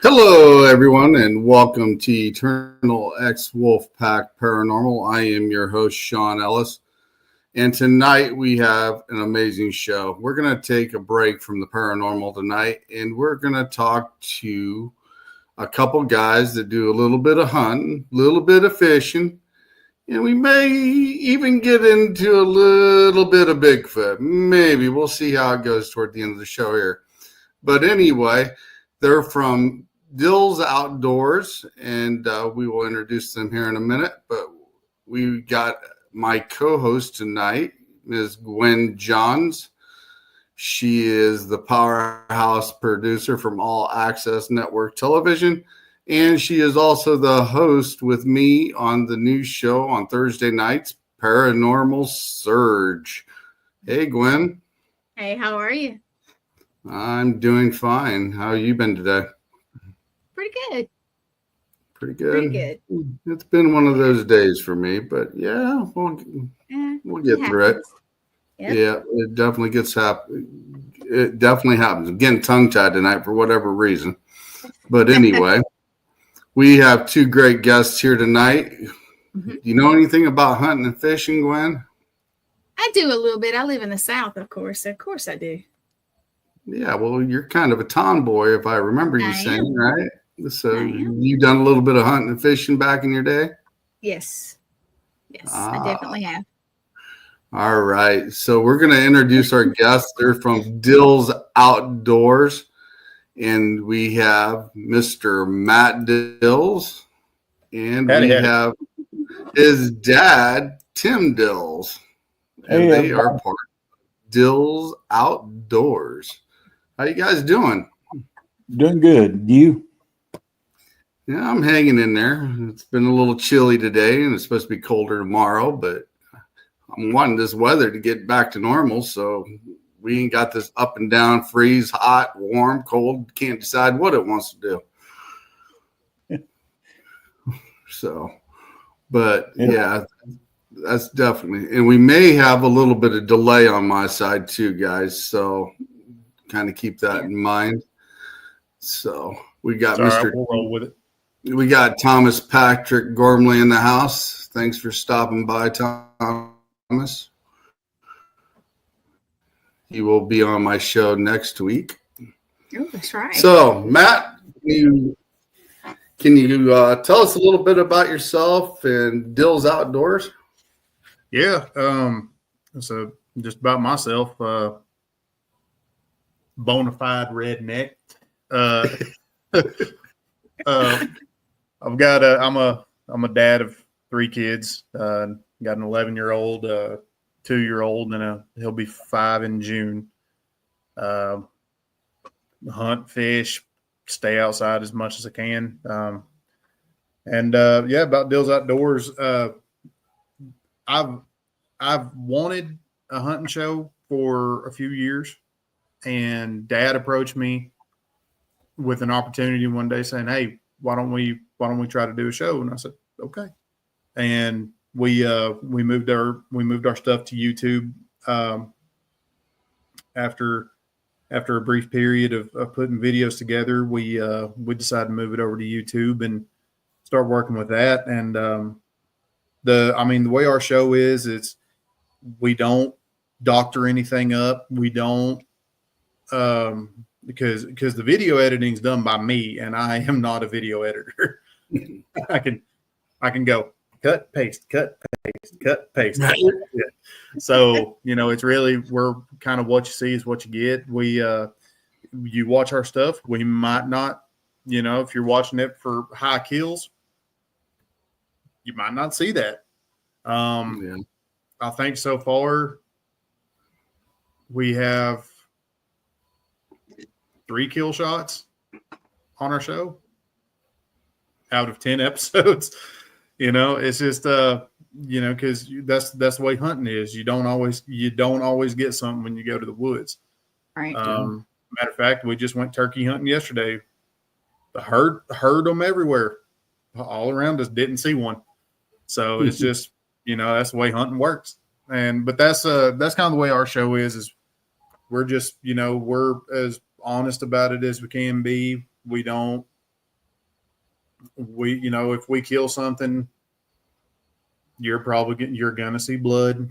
Hello, everyone, and welcome to Eternal X Wolf Pack Paranormal. I am your host, Shawn Ellis, and tonight we have an amazing show. We're going to take a break from the paranormal tonight, and we're going to talk to a couple guys that do a little bit of hunting, a little bit of fishing, and we may even get into a little bit of Bigfoot. Maybe. We'll see how it goes toward the end of the show here. But anyway, they're from Dills Outdoors, and we will introduce them here in a minute. But we got my co-host tonight, Ms. Gwen Johns. She is the powerhouse producer from All Access Network Television, and she is also the host with me on the new show on Thursday nights, Paranormal Surge. Hey, Gwen. Hey, how are you? I'm doing fine. How have you been today? Pretty good. Pretty good. It's been one of those days for me, but yeah, we'll get through it. Yep. Yeah, it definitely It definitely happens. I'm getting tongue-tied tonight for whatever reason. But anyway, we have two great guests here tonight. Mm-hmm. Do you know anything about hunting and fishing, Gwen? I do a little bit. I live in the South, of course. Of course I do. Yeah, well, you're kind of a tomboy, if I remember you saying, right? So you've done a little bit of hunting and fishing back in your day? Yes. I definitely have. All right. So we're going to introduce our guests. They're from Dills Outdoors. And we have Mr. Matt Dills. And we have his dad, Tim Dills. And they are part of Dills Outdoors. How you guys doing? Doing good. You? Yeah, I'm hanging in there. It's been a little chilly today, and it's supposed to be colder tomorrow, but I'm wanting this weather to get back to normal, so we ain't got this up and down, freeze, hot, warm, cold. Can't decide what it wants to do. So, but yeah, that's definitely. And we may have a little bit of delay on my side too, guys, so kind of keep that in mind. So we got we'll roll with it. We got Thomas Patrick Gormley in the house. Thanks for stopping by, Thomas. He will be on my show next week. Oh, that's right. So, Matt, can you tell us a little bit about yourself and Dills Outdoors? Yeah. So just about myself, bona fide redneck. I'm a dad of 3 kids. Got an 11-year-old, 2-year-old, and he'll be 5 in June. Hunt, fish, stay outside as much as I can. About Dills Outdoors. I've wanted a hunting show for a few years, and Dad approached me with an opportunity one day saying, "Hey, why don't we try to do a show?" And I said, "Okay." And we moved our stuff to YouTube after a brief period of putting videos together. We decided to move it over to YouTube and start working with that. And the way our show is we don't doctor anything up. We don't because the video editing is done by me, and I am not a video editor. I can go cut, paste, cut, paste. So, it's really, we're kind of what you see is what you get. You watch our stuff. We might not, if you're watching it for high kills, you might not see that. I think so far we have 3 kill shots on our show out of 10 episodes. It's just because that's the way hunting is. You don't always get something when you go to the woods. Right. Matter of fact, we just went turkey hunting yesterday. The heard them everywhere, all around us. Didn't see one. So it's just that's the way hunting works. But that's kind of the way our show is we're just we're as honest about it as we can be. We don't if we kill something, you're gonna see blood.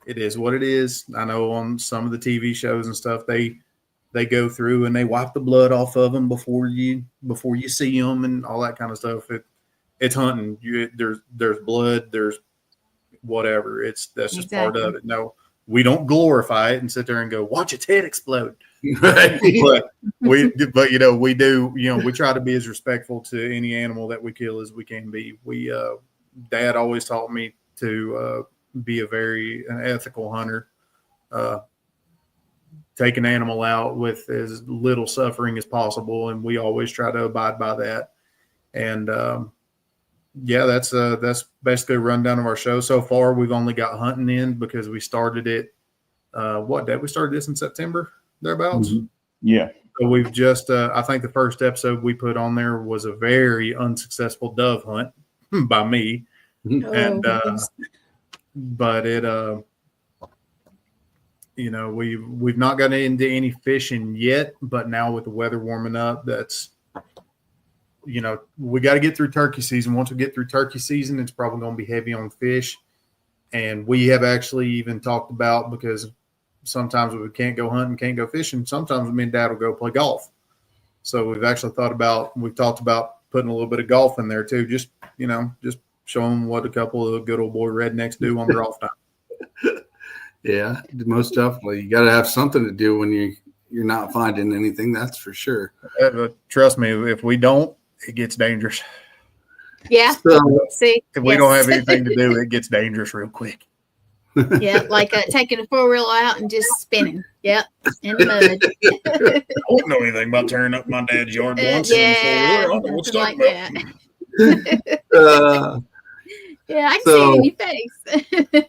It is what it is. I know on some of the TV shows and stuff, they go through and they wipe the blood off of them before you see them and all that kind of stuff. It's hunting. There's blood. There's whatever. That's just part of it. No, we don't glorify it and sit there and go watch its head explode. Right. but we do. We try to be as respectful to any animal that we kill as we can be. Dad always taught me to be an ethical hunter. Take an animal out with as little suffering as possible, and we always try to abide by that. And that's basically a rundown of our show. So far, we've only got hunting in because we started it. We started this in September, thereabouts. Mm-hmm. Yeah. So we've just, I think the first episode we put on there was a very unsuccessful dove hunt by me. And, but it, we've not gotten into any fishing yet, but now with the weather warming up, that's, we got to get through turkey season. Once we get through turkey season, it's probably going to be heavy on fish. And we have actually even talked about, because sometimes we can't go hunting, can't go fishing. Sometimes me and Dad will go play golf. So we've actually talked about putting a little bit of golf in there too. Just show them what a couple of good old boy rednecks do on their off time. Yeah, most definitely. You got to have something to do when you're not finding anything. That's for sure. Trust me, if we don't, it gets dangerous. Yeah. So, See, if we don't have anything to do, it gets dangerous real quick. Yeah, like taking a 4-wheel out and just spinning. Yep, in the mud. I don't know anything about tearing up my dad's yard once. Yeah, Something like that. Yeah, I can see it in your face.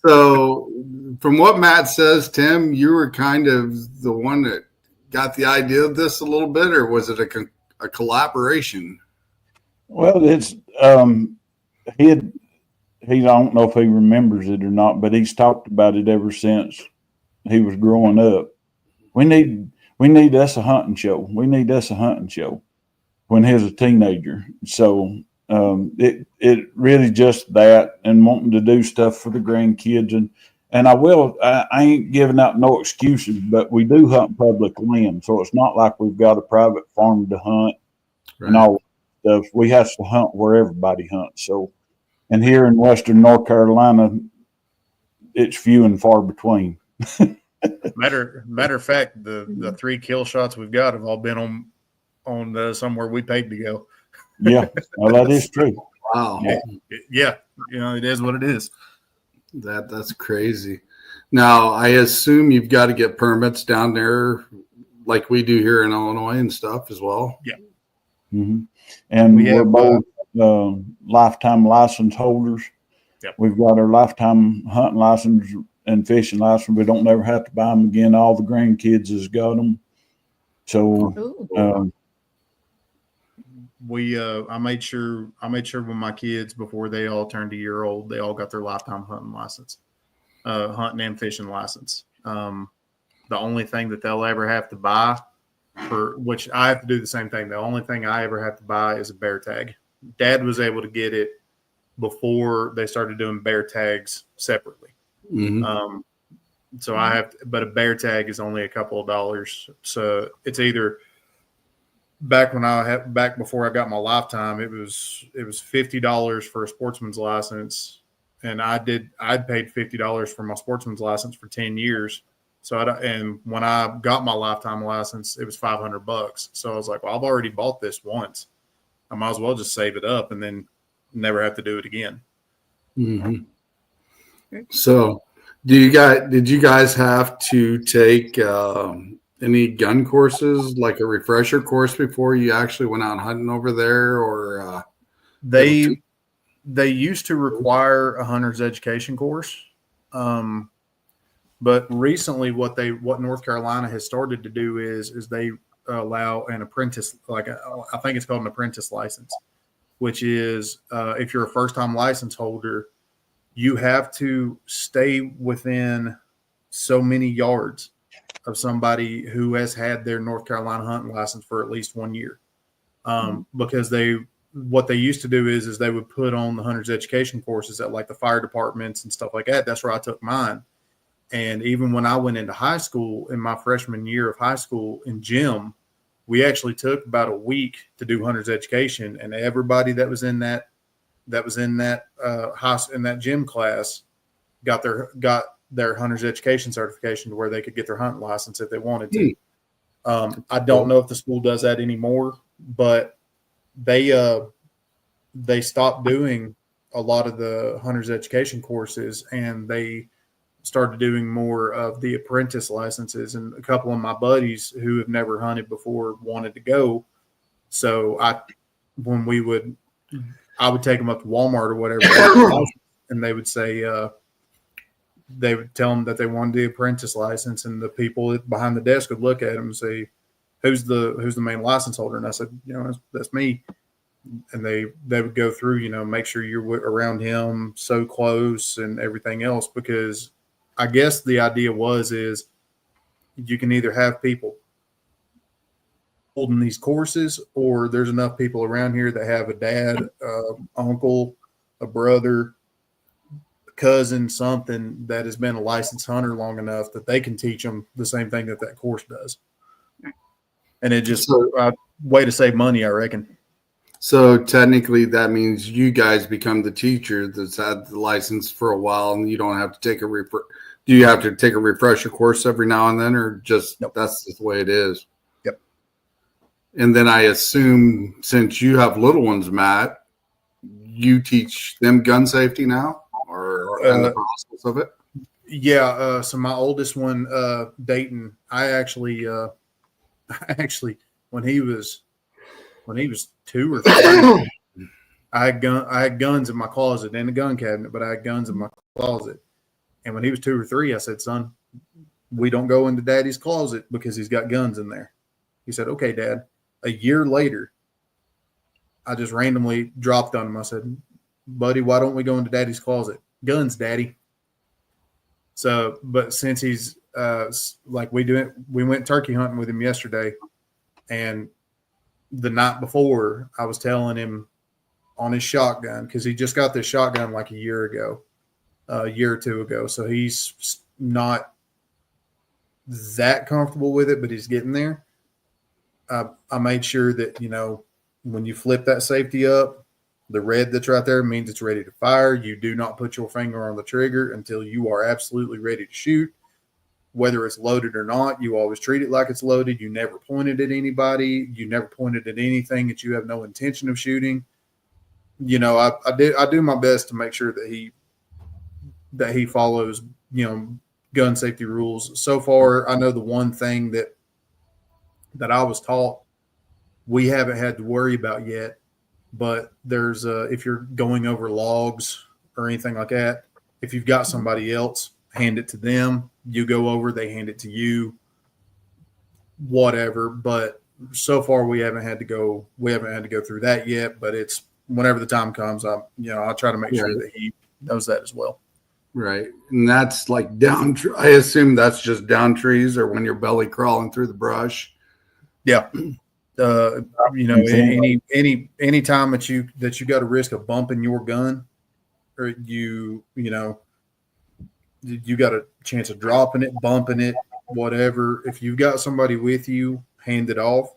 So, from what Matt says, Tim, you were kind of the one that got the idea of this a little bit, or was it a collaboration? Well, it's he don't know if he remembers it or not, but he's talked about it ever since he was growing up. We need us a hunting show. We need us a hunting show when he was a teenager. So it really just that, and wanting to do stuff for the grandkids. And I ain't giving out no excuses, but we do hunt public land. So it's not like we've got a private farm to hunt and all that stuff. We have to hunt where everybody hunts. So, and here in Western North Carolina, it's few and far between. Matter of fact, the 3 kill shots we've got have all been on somewhere we paid to go. Yeah, well, that is true. Wow. Yeah, it is what it is. That's crazy. Now, I assume you've got to get permits down there like we do here in Illinois and stuff as well. Yeah. Mm-hmm. And we're both lifetime license holders. Yep. We've got our lifetime hunting license and fishing license. We don't never have to buy them again. All the grandkids has got them. So I made sure when my kids, before they all turned a year old, they all got their lifetime hunting license, hunting and fishing license. The only thing that they'll ever have to buy, for which I have to do the same thing. The only thing I ever have to buy is a bear tag. Dad was able to get it before they started doing bear tags separately. Mm-hmm. So but a bear tag is only a couple of dollars. So it's either back before I got my lifetime, it was $50 for a sportsman's license, and I'd paid $50 for my sportsman's license for 10 years. So and when I got my lifetime license, it was $500. So I was like, well, I've already bought this once. I might as well just save it up and then never have to do it again. Mm-hmm. So, did you guys have to take any gun courses, like a refresher course, before you actually went out hunting over there, or they used to require a hunter's education course, but recently what North Carolina has started to do is they allow an apprentice, I think it's called an apprentice license, which is if you're a first-time license holder, you have to stay within so many yards of somebody who has had their North Carolina hunting license for at least 1 year. because what they used to do is they would put on the hunter's education courses at like the fire departments and stuff like that. That's where I took mine. And even when I went into high school, in my freshman year of high school in gym, we actually took about a week to do hunter's education, and everybody that was in that gym class got their hunter's education certification to where they could get their hunting license if they wanted to. I don't know if the school does that anymore, but they stopped doing a lot of the hunter's education courses, and they started doing more of the apprentice licenses. And a couple of my buddies who have never hunted before wanted to go. So I would take them up to Walmart or whatever, and they would say, they would tell them that they wanted the apprentice license, and the people behind the desk would look at them and say, who's the main license holder? And I said, that's me. And they would go through, make sure you're around him so close and everything else, because I guess the idea is you can either have people holding these courses, or there's enough people around here that have a dad, uncle, a brother, cousin, something that has been a licensed hunter long enough that they can teach them the same thing that course does. And it just way to save money, I reckon. So technically that means you guys become the teacher that's had the license for a while, and you don't have to take do you have to take a refresher course every now and then, or just Nope. That's just the way it is? Yep. And then I assume, since you have little ones, Matt, you teach them gun safety now, or in the process of it? Yeah. So my oldest one, Dayton, I actually, when he was 2 or 3, I had guns in my closet, in the gun cabinet, but I had guns in my closet. And when he was 2 or 3, I said, son, we don't go into daddy's closet because he's got guns in there. He said, okay, Dad. A year later, I just randomly dropped on him. I said, buddy, why don't we go into daddy's closet? Guns, daddy. So, but since he's we went turkey hunting with him yesterday, and the night before I was telling him on his shotgun, because he just got this shotgun like a year or 2 ago. So he's not that comfortable with it, but he's getting there. I made sure that, when you flip that safety up, the red that's right there means it's ready to fire. You do not put your finger on the trigger until you are absolutely ready to shoot. Whether it's loaded or not, you always treat it like it's loaded. You never pointed at anybody. You never pointed at anything that you have no intention of shooting. I do my best to make sure that he follows, gun safety rules. So far, I know the one thing that I was taught we haven't had to worry about yet, but there's if you're going over logs or anything like that, if you've got somebody else, hand it to them. You go over, they hand it to you, whatever. But so far we haven't had to go through that yet, but it's whenever the time comes, I'll try to make sure that he knows that as well. Right. And that's like down, I assume that's just down trees, or when you're belly crawling through the brush. Yeah. Any time that you got a risk of bumping your gun, or you got a chance of dropping it, bumping it, whatever. If you've got somebody with you, hand it off.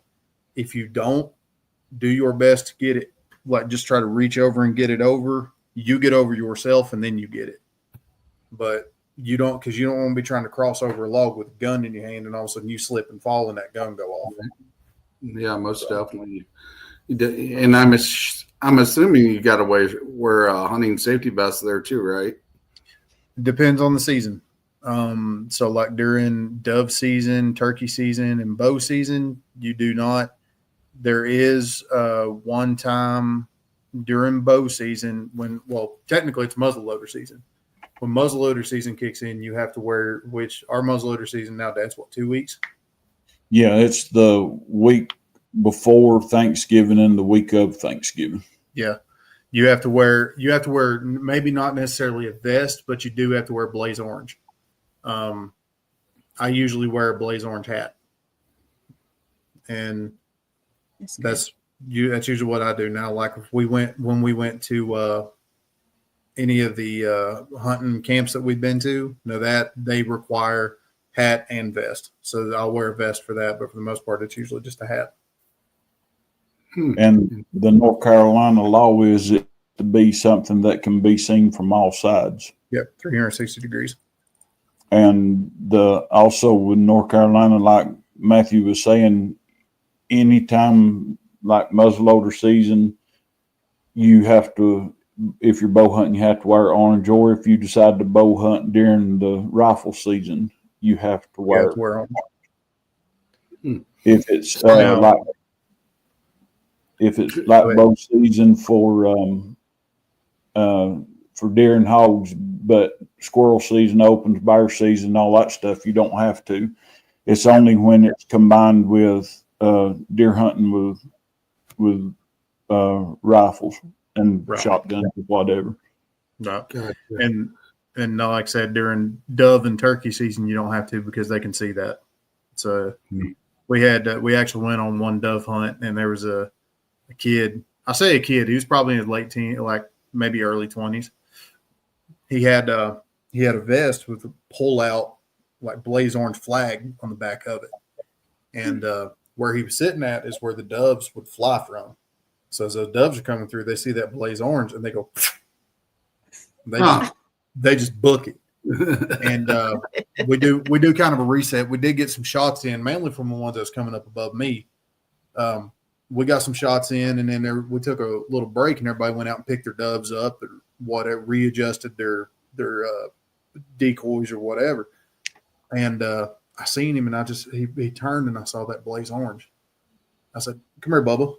If you don't, do your best to get it. Like, just try to reach over and get it over. You get over yourself, and then you get it. But you don't, because you don't want to be trying to cross over a log with a gun in your hand, and all of a sudden you slip and fall, and that gun go off. Yeah, most definitely. And I'm assuming you got to wear a hunting safety vest there too, right? Depends on the season. So like during dove season, turkey season, and bow season, you do not. There is one time during bow season technically it's muzzleloader season. When muzzleloader season kicks in, you have to wear, which our muzzleloader season now, that's 2 weeks? Yeah, it's the week before Thanksgiving and the week of Thanksgiving. Yeah. You have to wear maybe not necessarily a vest, but you do have to wear blaze orange. I usually wear a blaze orange hat. And that's usually what I do now. Like if when we went to any of the hunting camps that we've been to, that they require hat and vest. So I'll wear a vest for that, but for the most part, it's usually just a hat. And the North Carolina law is it to be something that can be seen from all sides. Yep, 360 degrees. And also with North Carolina, like Matthew was saying, anytime like muzzleloader season, you have to, if you're bow hunting, you have to wear orange, or if you decide to bow hunt during the rifle season, you have to wear orange. If it's like bow season for deer and hogs, but squirrel season opens, bear season, all that stuff, you don't have to. It's only when it's combined with deer hunting with rifles and shotguns or whatever. No. Gotcha. And like I said, during dove and turkey season, you don't have to because they can see that. So we actually went on one dove hunt, and there was a kid. I say a kid. He was probably in his late teens, like maybe early 20s. He had a vest with a pull-out like blaze orange flag on the back of it, and where he was sitting at is where the doves would fly from. So as those doves are coming through, they see that blaze orange, and they go. They just book it, and we do kind of a reset. We did get some shots in, mainly from the ones that was coming up above me. We got some shots in, and then we took a little break, and everybody went out and picked their doves up or whatever, readjusted their decoys or whatever. And I seen him, and he turned, and I saw that blaze orange. I said, "Come here, Bubba,"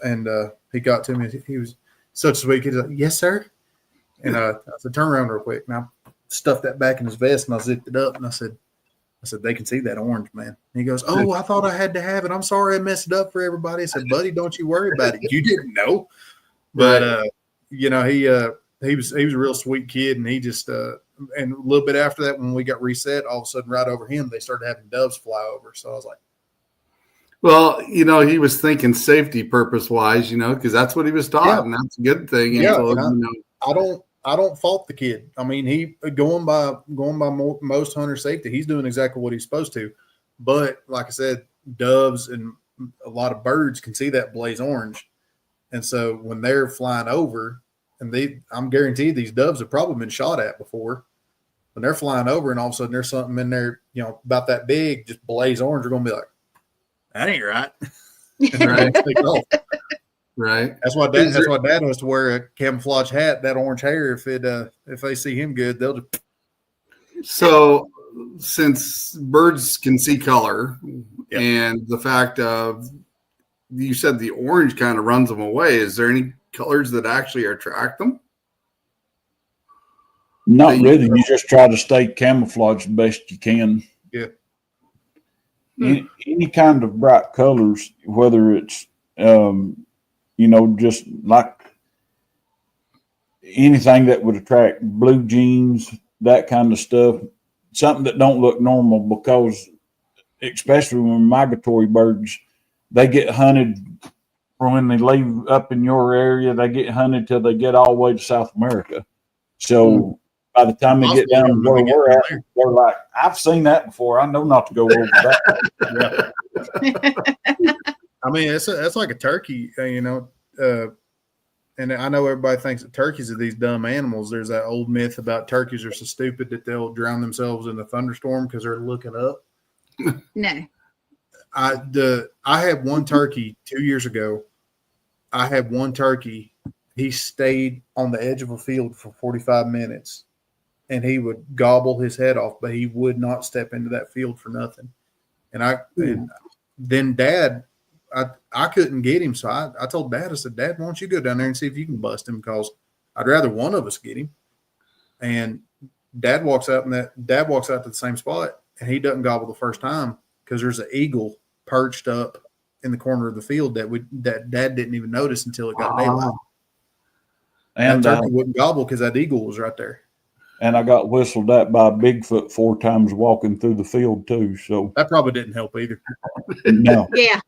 and he got to me. He was such a sweet kid. He's like, "Yes, sir." And I said, "Turn around real quick." And I stuffed that back in his vest, and I zipped it up, and I said, "They can see that orange, man." And he goes, "Oh, I thought I had to have it. I'm sorry I messed it up for everybody." I said, "Buddy, don't you worry about it. You didn't know." But he was a real sweet kid, and he just and a little bit after that, when we got reset, all of a sudden right over him, they started having doves fly over. So I was like, well, he was thinking safety purpose wise, because that's what he was taught, and that's a good thing. Yeah, I don't fault the kid. I mean, he going by most hunter safety, he's doing exactly what he's supposed to. But like I said, doves and a lot of birds can see that blaze orange, and so when they're flying over, and I'm guaranteed these doves have probably been shot at before. When they're flying over, and all of a sudden there's something in there, about that big, just blaze orange, they're gonna be like, "That ain't right." Right. That's why Dad was to wear a camouflage hat, that orange hair. If they see him good, they'll just. So, since birds can see color, and the fact of you said the orange kind of runs them away, is there any colors that actually attract them? Not really. You just try to stay camouflaged the best you can. Yeah. Any kind of bright colors, whether it's just like anything that would attract blue jeans, that kind of stuff, something that don't look normal, because especially when migratory birds, they get hunted from when they leave up in your area, they get hunted till they get all the way to South America. So by the time they get down where we're at, they're like, "I've seen that before. I know not to go over that." I mean, that's like a turkey, and I know everybody thinks that turkeys are these dumb animals. There's that old myth about turkeys are so stupid that they'll drown themselves in a thunderstorm because they're looking up. No. I had one turkey 2 years ago. I had one turkey. He stayed on the edge of a field for 45 minutes, and he would gobble his head off, but he would not step into that field for nothing. And then Dad, I couldn't get him, so I told Dad, I said, "Dad, why don't you go down there and see if you can bust him, because I'd rather one of us get him." And Dad walks out to the same spot, and he doesn't gobble the first time because there's an eagle perched up in the corner of the field that Dad didn't even notice until it got daylight. And that turkey wouldn't gobble because that eagle was right there. And I got whistled at by a Bigfoot 4 times walking through the field too. So that probably didn't help either. No. Yeah.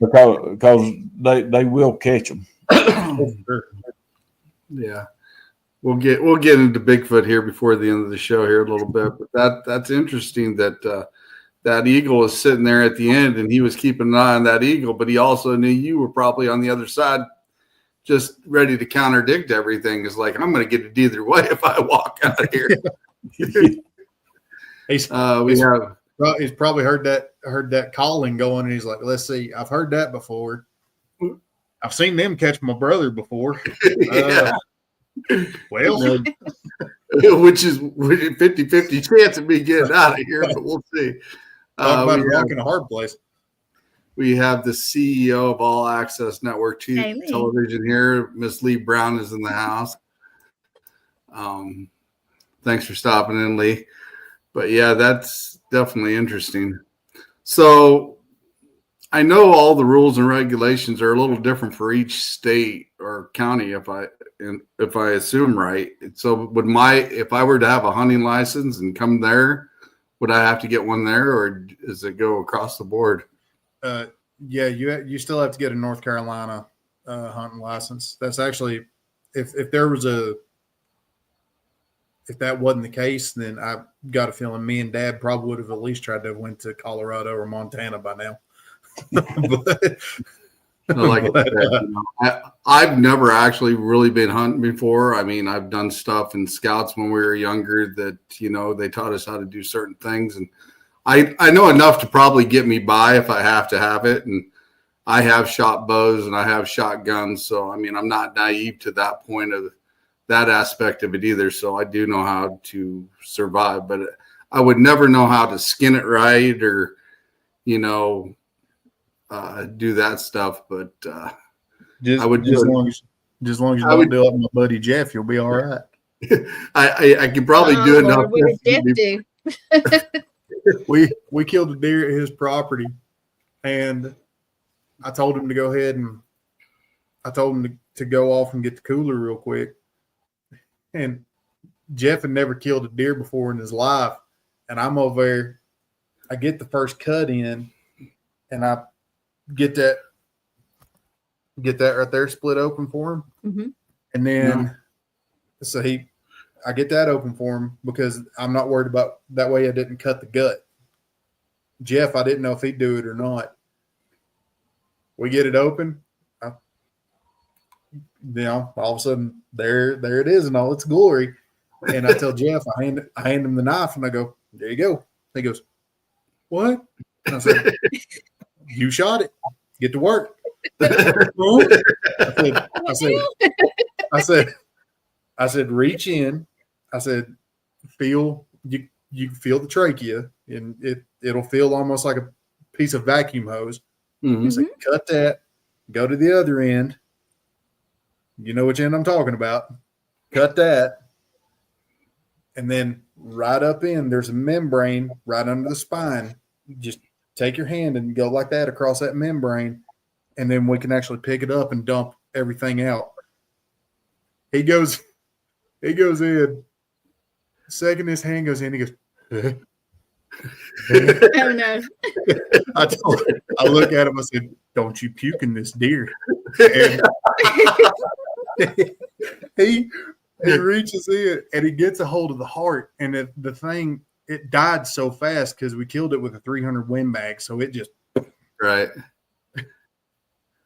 because they will catch them. Yeah. We'll get into Bigfoot here before the end of the show here a little bit, but that's interesting that that eagle was sitting there at the end and he was keeping an eye on that eagle, but he also knew you were probably on the other side, just ready to contradict everything. It's like, I'm going to get it either way if I walk out of here. He's probably heard that calling going, and he's like, let's see, I've heard that before. I've seen them catch my brother before. Well, which is 50-50 chance of me getting out of here, but we'll see. Talk about rocking a hard place. We have the CEO of All Access Network Television here. Miss Lee Brown is in the house. Thanks for stopping in, Lee. But yeah, that's definitely interesting. So I know all the rules and regulations are a little different for each state or county, if I assume right. So if I were to have a hunting license and come there, would I have to get one there, or does it go across the board? Yeah, you still have to get a North Carolina hunting license. That's actually, if that wasn't the case, then I've got a feeling me and Dad probably would have at least tried to have went to Colorado or Montana by now. I've never actually really been hunting before. I mean, I've done stuff in scouts when we were younger that, they taught us how to do certain things. And I know enough to probably get me by if I have to have it. And I have shot bows and I have shot guns. So, I mean, I'm not naive to that point of that aspect of it either. So I do know how to survive, but I would never know how to skin it right or, do that stuff. But I would just as long as you don't do it with my buddy Jeff, you'll be all right. I could probably do it. Lord, what did Jeff do? We killed a deer at his property, and I told him to go ahead and I told him to go off and get the cooler real quick. And Jeff had never killed a deer before in his life, and I'm over there. I get the first cut in, and I get that right there split open for him. Mm-hmm. And then I get that open for him because I'm not worried about that way I didn't cut the gut. Jeff, I didn't know if he'd do it or not. We get it open. All of a sudden there it is in all its glory. And I tell Jeff, I hand him the knife and I go, there you go. He goes, what? And I said, you shot it. Get to work. I said, reach in. I said, feel you feel the trachea, and it'll feel almost like a piece of vacuum hose. Mm-hmm. I said, cut that. Go to the other end. You know which end I'm talking about. Cut that. And then right up in, there's a membrane right under the spine. Just take your hand and go like that across that membrane, and then we can actually pick it up and dump everything out. He goes in. Second his hand goes in, he goes, Oh no. I look at him, I said, don't you puke in this deer. And he reaches in and he gets a hold of the heart, and the thing, it died so fast because we killed it with a 300 Win Mag, so it just right.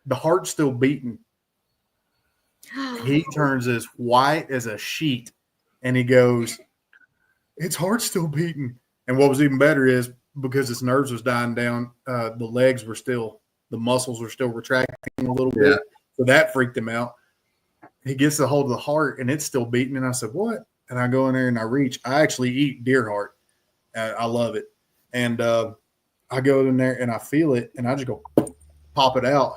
The heart's still beating. He turns as white as a sheet, and he goes, "Its heart's still beating." And what was even better is because its nerves was dying down, the muscles were still retracting a little bit, so that freaked him out. He gets a hold of the heart, and it's still beating. And I said, "What?" And I go in there and I reach. I actually eat deer heart. I love it. And I go in there and I feel it, and I just go pop it out.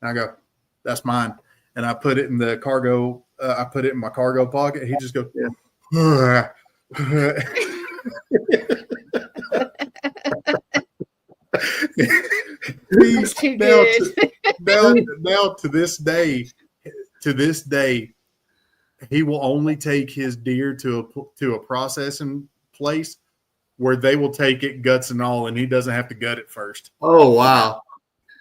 And I go, "That's mine." And I put it in the cargo. I put it in my cargo pocket. He just goes, yeah. That's too good. Now to this day, he will only take his deer to a processing place where they will take it guts and all, and he doesn't have to gut it first. Oh wow!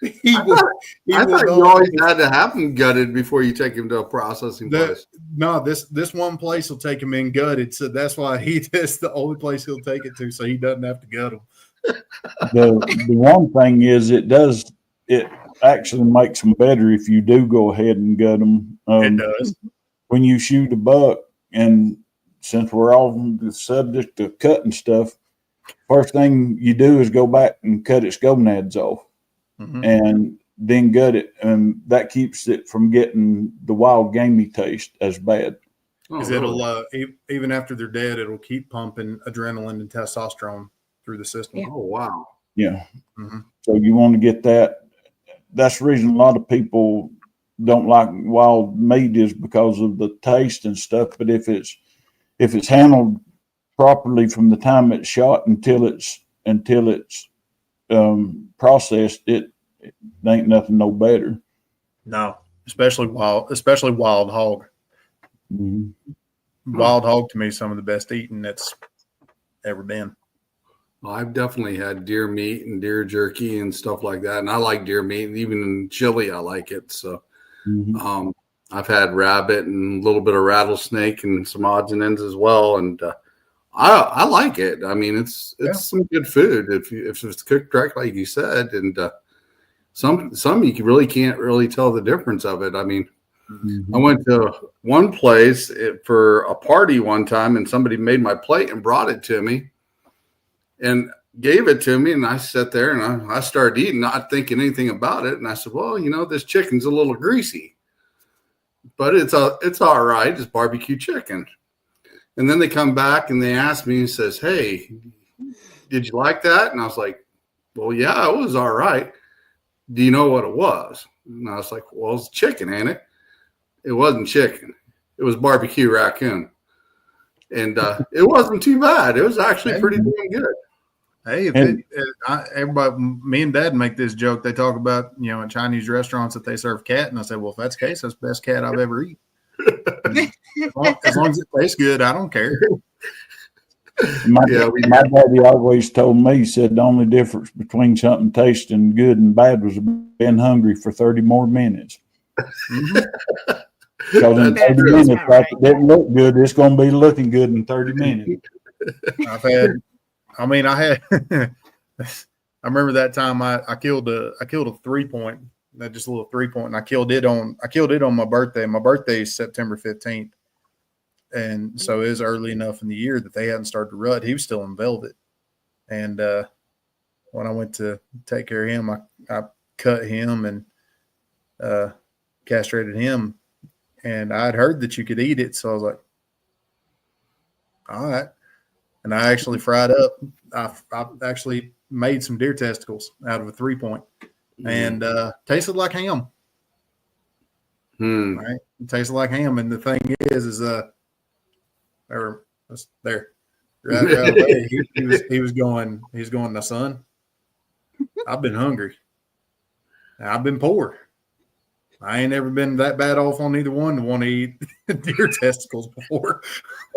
He I will. thought, He I will thought go. you always had to have them gutted before you take him to a processing place. No, this one place will take him in gutted, so that's why that's the only place he'll take it to, so he doesn't have to gut them. The one thing is it actually makes them better if you do go ahead and gut them. It does. When you shoot a buck, and since we're all on the subject of cutting stuff, first thing you do is go back and cut its gonads off, and then gut it, and that keeps it from getting the wild gamey taste as bad. Because it'll even after they're dead, it'll keep pumping adrenaline and testosterone through the system. Yeah. Oh, wow. Yeah. So you want to get that. That's the reason a lot of people don't like wild meat, is because of the taste and stuff. But if it's handled properly from the time it's shot until it's processed, it ain't nothing no better. No, especially wild hog. Wild hog to me is some of the best eating that's ever been. Well, I've definitely had deer meat and deer jerky and stuff like that, and I like deer meat. And even in chili, I like it. So, I've had rabbit and a little bit of rattlesnake and some odds and ends as well, and I like it. I mean, it's some good food if it's cooked right, like you said, and some you really can't really tell the difference of it. I mean, I went to one place for a party one time, and somebody made my plate and brought it to me and gave it to me, and I sat there and I started eating, not thinking anything about it. And I said, well, this chicken's a little greasy, but it's all right. It's barbecue chicken. And then they come back and they ask me and says, hey, did you like that? And I was like, well, yeah, it was all right. Do you know what it was? And I was like, well, it's chicken, ain't it? It wasn't chicken. It was barbecue raccoon. And it wasn't too bad. It was actually pretty damn good. Hey, everybody, me and Dad make this joke. They talk about, in Chinese restaurants that they serve cat. And I say, well, if that's the case, that's the best cat I've ever eaten. As long as it tastes good, I don't care. My daddy always told me, he said the only difference between something tasting good and bad was being hungry for 30 more minutes. Because in 30 minutes, if it didn't look good, it's going to be looking good in 30 minutes. I remember that time I killed a 3-point, just a little 3-point, and I killed it on my birthday. My birthday is September 15th. And so it was early enough in the year that they hadn't started to rut. He was still in velvet. And when I went to take care of him, I cut him and castrated him. And I'd heard that you could eat it. So I was like, all right. And I actually fried up. I actually made some deer testicles out of a 3-point and tasted like ham. Right? It tasted like ham. And the thing is there. Right away, he was going, my son, I've been hungry. I've been poor. I ain't ever been that bad off on either one to want to eat deer testicles before.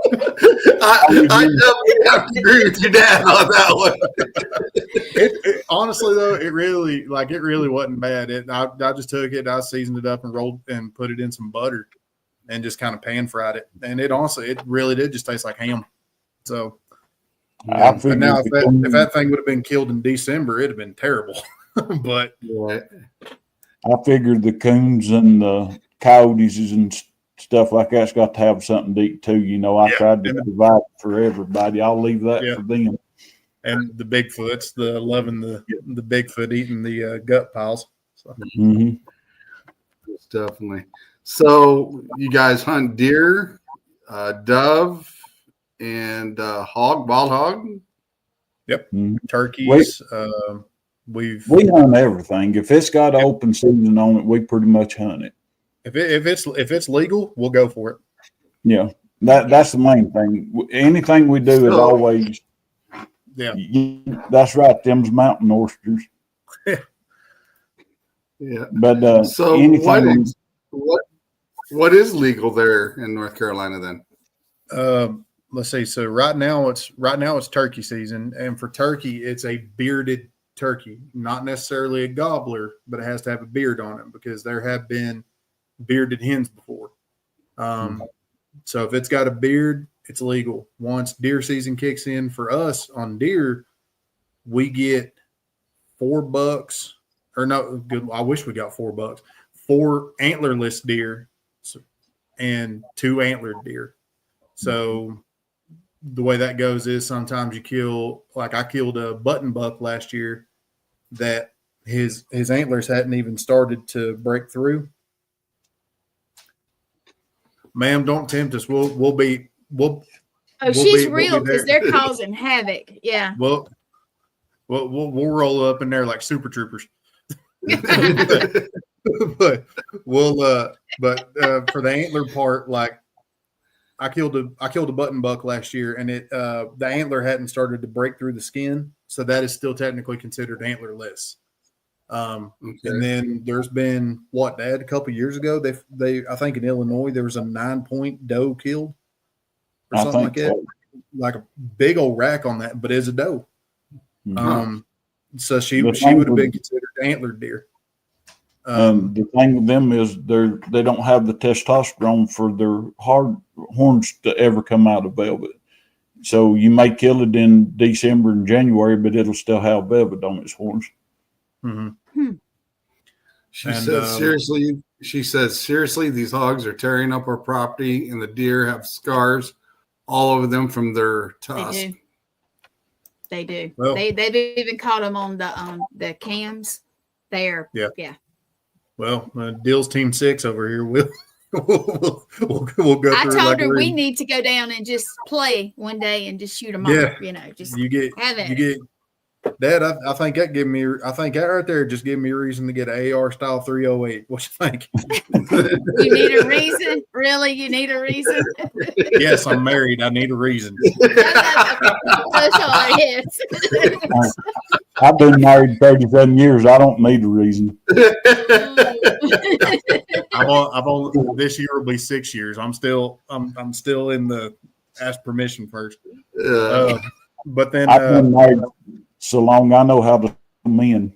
I definitely have to agree with your dad on that one. Honestly, though, it really wasn't bad. I just took it, I seasoned it up and rolled and put it in some butter and just kind of pan fried it. And it really did just taste like ham. So, but now if that thing would have been killed in December, it'd have been terrible. But I figured the coons and the coyotes and stuff like that's got to have something to eat too. I tried to provide for everybody. I'll leave that for them. And the Bigfoots, loving the Bigfoot eating the gut piles. So. Definitely. So you guys hunt deer, dove, and wild hog? Yep. Turkeys. We hunt everything. If it's got open season on it, we pretty much hunt it. If it's legal, we'll go for it. Yeah, that's the main thing. Anything we do is always. Yeah, that's right. Them's mountain oysters. Yeah. But so what is legal there in North Carolina then? Let's see. So right now it's turkey season, and for turkey, it's a bearded turkey, not necessarily a gobbler, but it has to have a beard on it because there have been bearded hens before. So if it's got a beard, it's legal. Once deer season kicks in for us on deer, we get $4 or no, good. I wish we got $4. 4 antlerless deer and 2 antlered deer. So the way that goes is sometimes you kill, like I killed a button buck last year that his antlers hadn't even started to break through. Ma'am, don't tempt us. We'll be. She's real because they're causing havoc. Yeah. We'll roll up in there like super troopers. but for the antler part, like I killed a button buck last year, and the antler hadn't started to break through the skin, so that is still technically considered antlerless. And then there's been Dad, a couple of years ago, they I think in Illinois there was a 9-point doe killed or something like that, like a big old rack on that, but it's a doe. So she would have been considered antlered deer. The thing with them is they don't have the testosterone for their hard horns to ever come out of velvet. So you may kill it in December and January, but it'll still have velvet on its horns. She says seriously, these hogs are tearing up our property, and the deer have scars all over them from their tusks. They do. Well, They've even caught them on the cams. They're yeah. Well, Dills Team 6 over here. We'll go through. I told her we need to go down and just play one day and just shoot them off. Just have it. Dad, I think that right there just gave me a reason to get an AR style 308. What you think? You need a reason? Really? You need a reason? Yes, I'm married. I need a reason. I've been married 37 years. I don't need a reason. I've only this year will be 6 years. I'm still in the ask permission first. But then I've been married so long I know how to men.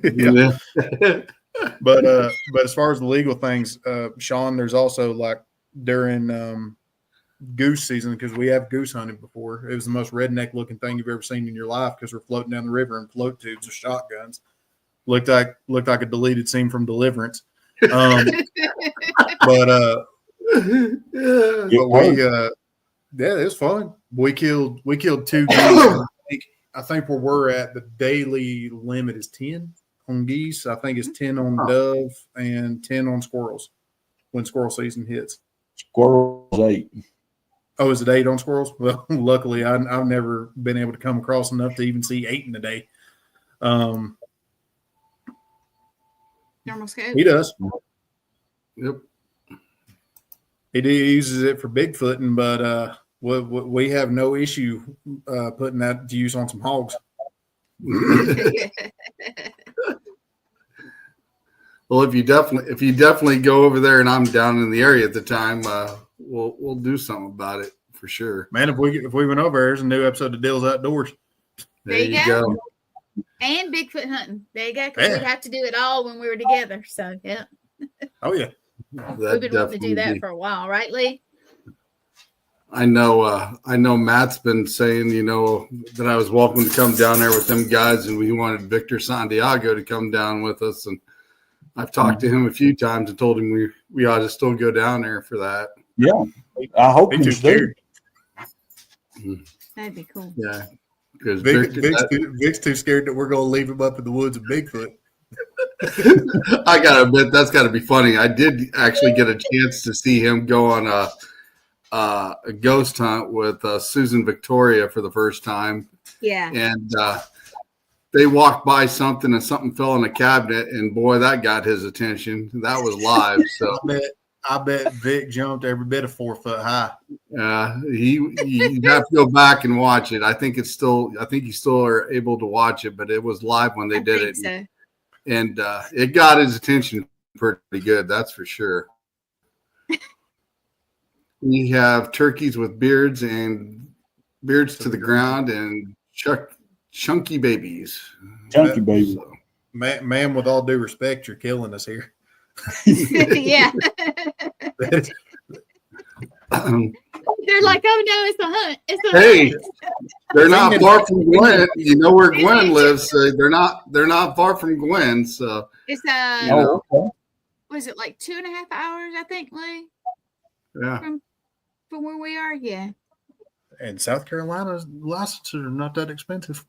Yeah. But as far as the legal things, Shawn, there's also like during goose season, because we have goose hunted before. It was the most redneck looking thing you've ever seen in your life because we're floating down the river in float tubes with shotguns. Looked like a deleted scene from Deliverance. But it was fun. We killed 2 geese. I think where we're at, the daily limit is 10 on geese. I think it's 10 on dove and 10 on squirrels when squirrel season hits. Squirrels 8. Oh, is it 8 on squirrels? Well, luckily, I've never been able to come across enough to even see 8 in a day. He does. Yep. He uses it for Bigfooting, but we have no issue putting that to use on some hogs. Well, if you definitely go over there and I'm down in the area at the time, we'll do something about it for sure. Man, if we went over, there's a new episode of Dills Outdoors. There you go. And Bigfoot hunting. There you go. Because we'd have to do it all when we were together. So yeah. Oh yeah. We've been wanting to do that for a while, right, Lee? I know Matt's been saying, that I was welcome to come down there with them guys, and we wanted Victor Santiago to come down with us. And I've talked to him a few times and told him we ought to still go down there for that. Yeah. I hope he's scared. That'd be cool. Yeah. Because Vic's too scared that we're going to leave him up in the woods of Bigfoot. I got to admit, that's got to be funny. I did actually get a chance to see him go on a ghost hunt with Susan Victoria for the first time. Yeah. And they walked by something and something fell in a cabinet, and boy, that got his attention. That was live. So I bet Vic jumped every bit of 4 foot high. You have to go back and watch it. I think you still are able to watch it, but it was live when they did it. So. And it got his attention pretty good. That's for sure. We have turkeys with beards to the ground and chunky babies. Chunky baby. So. Ma'am, with all due respect, you're killing us here. Yeah. They're like, oh no, it's a hunt. It's a hunt. They're not far from Gwen. You know where Gwen lives. So they're not far from Gwen. So it's was it like 2.5 hours? I think, Lee. Yeah. From where we are, yeah. And South Carolina's licenses are not that expensive.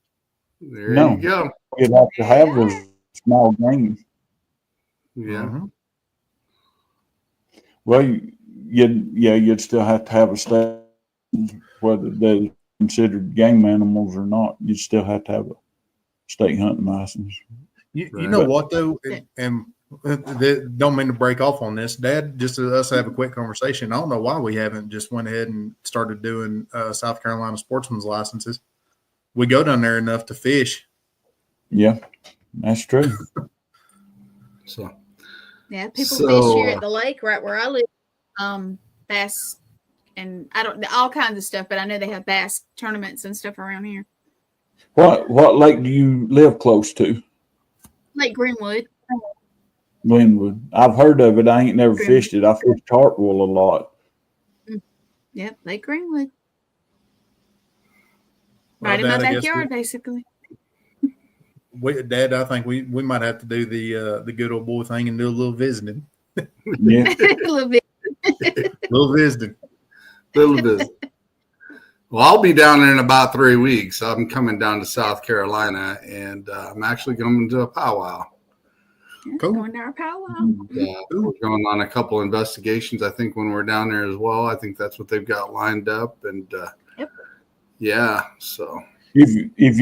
There you go. You'd have to have those small games. Yeah. Mm-hmm. Well, you'd still have to have a state, whether they're considered game animals or not. You'd still have to have a state hunting license. You know what though, and don't mean to break off on this, Dad. Just to us have a quick conversation. I don't know why we haven't just went ahead and started doing South Carolina sportsman's licenses. We go down there enough to fish. Yeah, that's true. So. Yeah, people fish here at the lake right where I live. Bass and all kinds of stuff, but I know they have bass tournaments and stuff around here. What lake do you live close to? Lake Greenwood. Glenwood. I've heard of it. I ain't never fished it. I fished Hartwell a lot. Yep, Lake Greenwood. Right in my backyard, basically. Dad, I think we might have to do the good old boy thing and do a little visiting. Yeah, a little bit. Little visiting. Little bit. Well, I'll be down there in about 3 weeks. I'm coming down to South Carolina, and I'm actually going to a powwow. Cool. Going to our powwow. We're going on a couple investigations, I think, when we're down there as well. I think that's what they've got lined up. And, yeah, so. If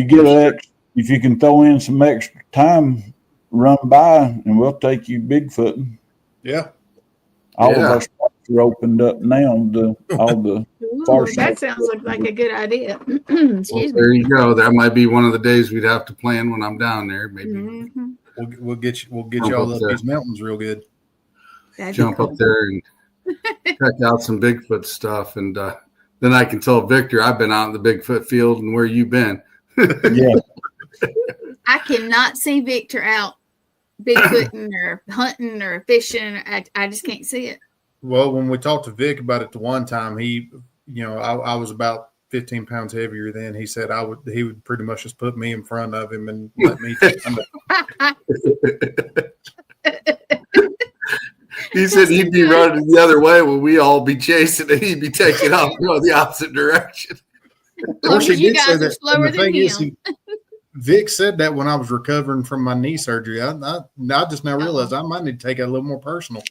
you can throw in some extra time, run by, and we'll take you Bigfooting. Yeah. All of our spots are opened up now. All the that sounds like a good idea. Excuse me. There you go. That might be one of the days we'd have to plan when I'm down there. Maybe we'll get y'all up these mountains real good. Jump up there and check out some Bigfoot stuff, and then I can tell Victor I've been out in the Bigfoot field and where you've been. Yeah. I cannot see Victor out Bigfooting or hunting or fishing. I just can't see it. Well, when we talked to Vic about it the one time, I was about 15 pounds heavier then. He said he would pretty much just put me in front of him and let me. He said he'd be running the other way when we all be chasing and he'd be taking off the opposite direction. You guys are slower than him. Vic said that when I was recovering from my knee surgery. I just now realized I might need to take it a little more personal.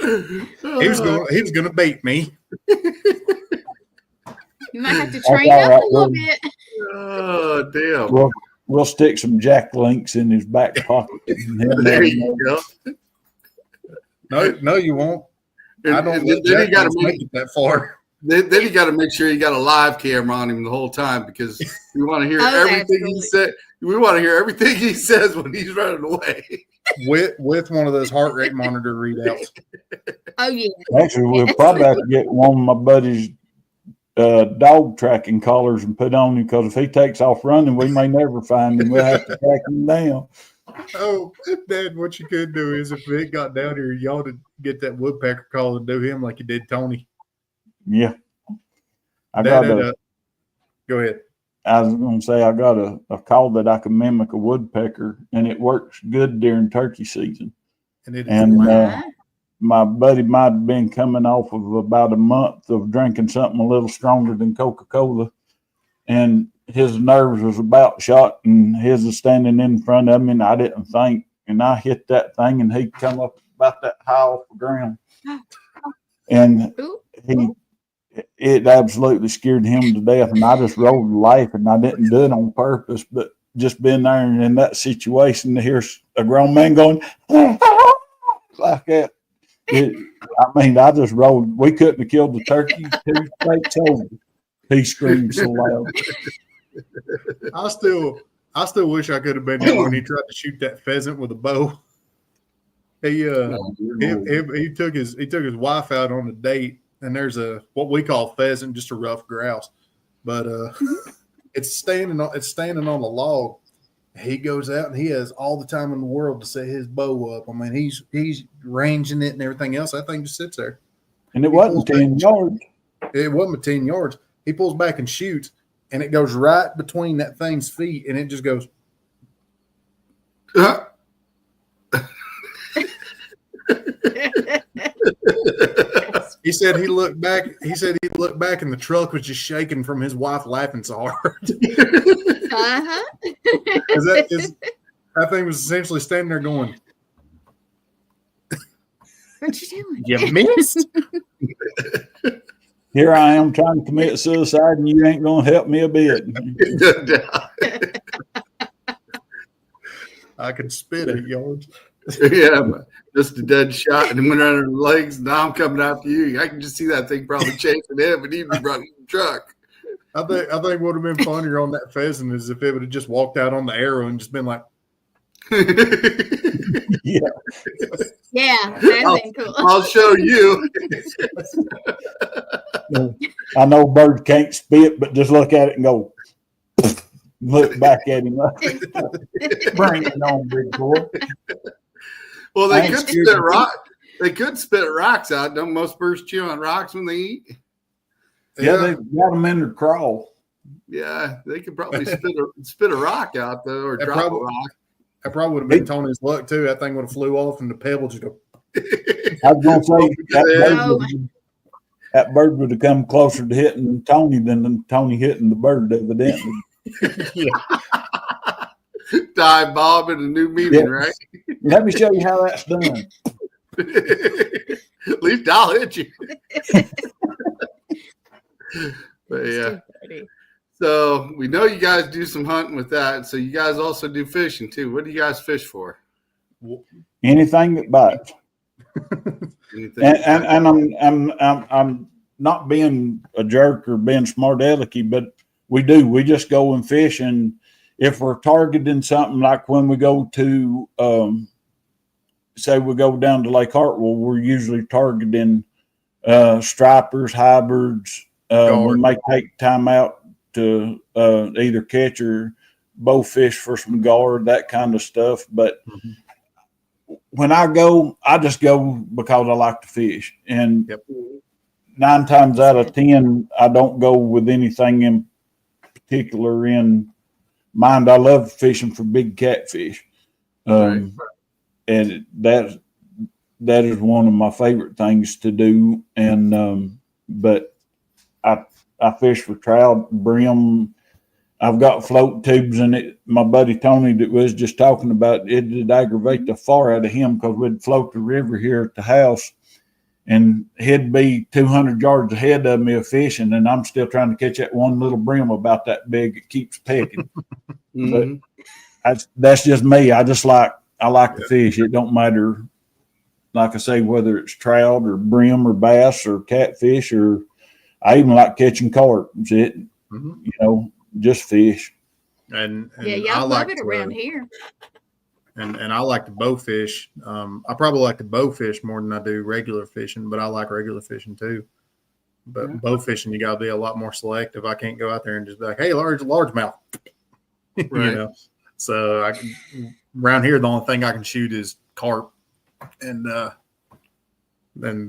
He was going to bait me. You might have to train up a little bit. Oh, damn. We'll stick some jack links in his back pocket. There you go. No, you won't. I don't let Jack make it that far. Then you got to make sure you got a live camera on him the whole time because we want to hear everything he said. We want to hear everything he says when he's running away. With one of those heart rate monitor readouts. Oh yeah. Actually, we'll probably have to get one of my buddies' dog tracking collars and put on him because if he takes off running, we may never find him. We'll have to track him down. Oh, Dad, what you could do is if Vic got down here, y'all to get that woodpecker collar and do him like you did Tony. Yeah. Go ahead. I was going to say I got a call that I can mimic a woodpecker, and it works good during turkey season. And my buddy might have been coming off of about a month of drinking something a little stronger than Coca-Cola, and his nerves was about shot, and his was standing in front of me, and I didn't think, and I hit that thing, and he come up about that high off the ground, and it absolutely scared him to death, and I just rolled laughing. I didn't do it on purpose, but just being there and in that situation to hear a grown man going like that. I just rolled. We couldn't have killed the turkey 2 states over. He screamed so loud. I still wish I could have been there when he tried to shoot that pheasant with a bow. He took his wife out on a date, and there's what we call pheasant, just a rough grouse, but it's standing on the log. He goes out and he has all the time in the world to set his bow up. I mean, he's ranging it and everything else. That thing just sits there. And it wasn't 10 yards. It wasn't 10 yards. He pulls back and shoots, and it goes right between that thing's feet, and it just goes. He said he looked back, and the truck was just shaking from his wife laughing so hard. That thing was essentially standing there going, "What you doing? You missed." Here I am trying to commit suicide, and you ain't going to help me a bit. I could spit 8 yards. Yeah, just a dead shot and went under the legs. Now I'm coming after you. I can just see that thing probably chasing him, and he'd be running the truck. I think what would have been funnier on that pheasant is if it would have just walked out on the arrow and just been like, Yeah. Yeah, that'd been cool. I'll show you. I know birds can't spit, but just look at it and go, look back at him. Bring it on, big boy. Well, they could spit rock. They could spit rocks out. Don't most birds chew on rocks when they eat? Yeah, they've got them in their crawl. Yeah, they could probably spit a rock out though, or drop a rock. That probably would have been Tony's luck too. That thing would have flew off and the pebble just go. I was going to say that bird would have come closer to hitting Tony than Tony hitting the bird, evidently. Dive Bob in a new meeting, right? Let me show you how that's done. At least I'll hit you. But yeah. So we know you guys do some hunting with that. So you guys also do fishing too. What do you guys fish for? Anything that bites. Anything and I'm not being a jerk or being smart alecky, but we do. We just go and fish, and if we're targeting something like when we go to say we go down to Lake Hartwell, we're usually targeting stripers, hybrids. We may take time out to either catch or bow fish for some guard, that kind of stuff. But when I go, I just go because I like to fish. And 9 times out of 10, I don't go with anything in particular in mind. I love fishing for big catfish. And that is one of my favorite things to do. And but I fish for trout, brim. I've got float tubes in it. My buddy Tony that was just talking about it did aggravate the far out of him because we'd float the river here at the house, and he'd be 200 yards ahead of me of fishing, and I'm still trying to catch that one little brim about that big. It keeps pecking. But that's just me. I like to fish. It don't matter, like I say, whether it's trout or brim or bass or catfish, or I even like catching carp. Just fish. And y'all love it around here. And I like to bow fish. I probably like to bow fish more than I do regular fishing, but I like regular fishing too. But bow fishing, you got to be a lot more selective. I can't go out there and just be like, "Hey, largemouth," Right. So around here, the only thing I can shoot is carp, and then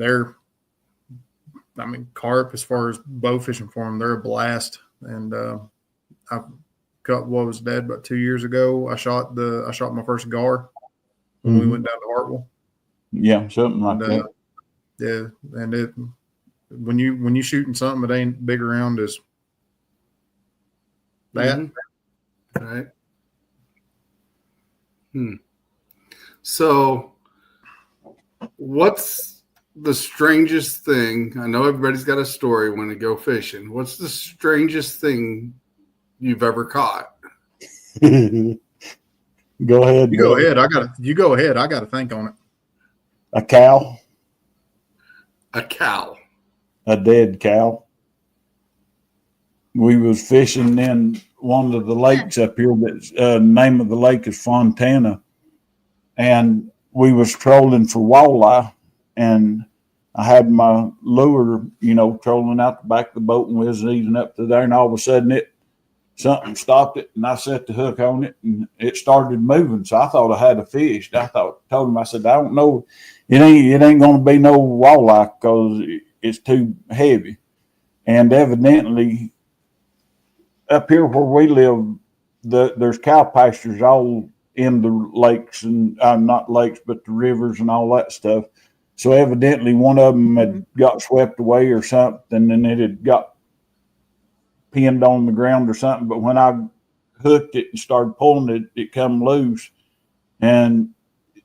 carp. As far as bow fishing for them, they're a blast. And I got what was dead about 2 years ago. I shot my first gar when we went down to Hartwell. Yeah, something like that. Yeah, and when you shooting something that ain't big around as that. Right. So, what's the strangest thing? I know everybody's got a story when they go fishing. What's the strangest thing you've ever caught? Go ahead. You go ahead. I got to think on it. A cow. A cow. A dead cow. We was fishing in one of the lakes up here. That name of the lake is Fontana, and we was trolling for walleye, and I had my lure, trolling out the back of the boat, and we was easing up to there, and all of a sudden something stopped it, and I set the hook on it, and it started moving. So I thought I had a fish. Told him, I said, I don't know, it ain't going to be no walleye because it's too heavy. And evidently, up here where we live, there's cow pastures all in the lakes, and not lakes, but the rivers and all that stuff. So evidently, one of them had got swept away or something, and it had got pinned on the ground or something. But when I hooked it and started pulling it, it come loose, and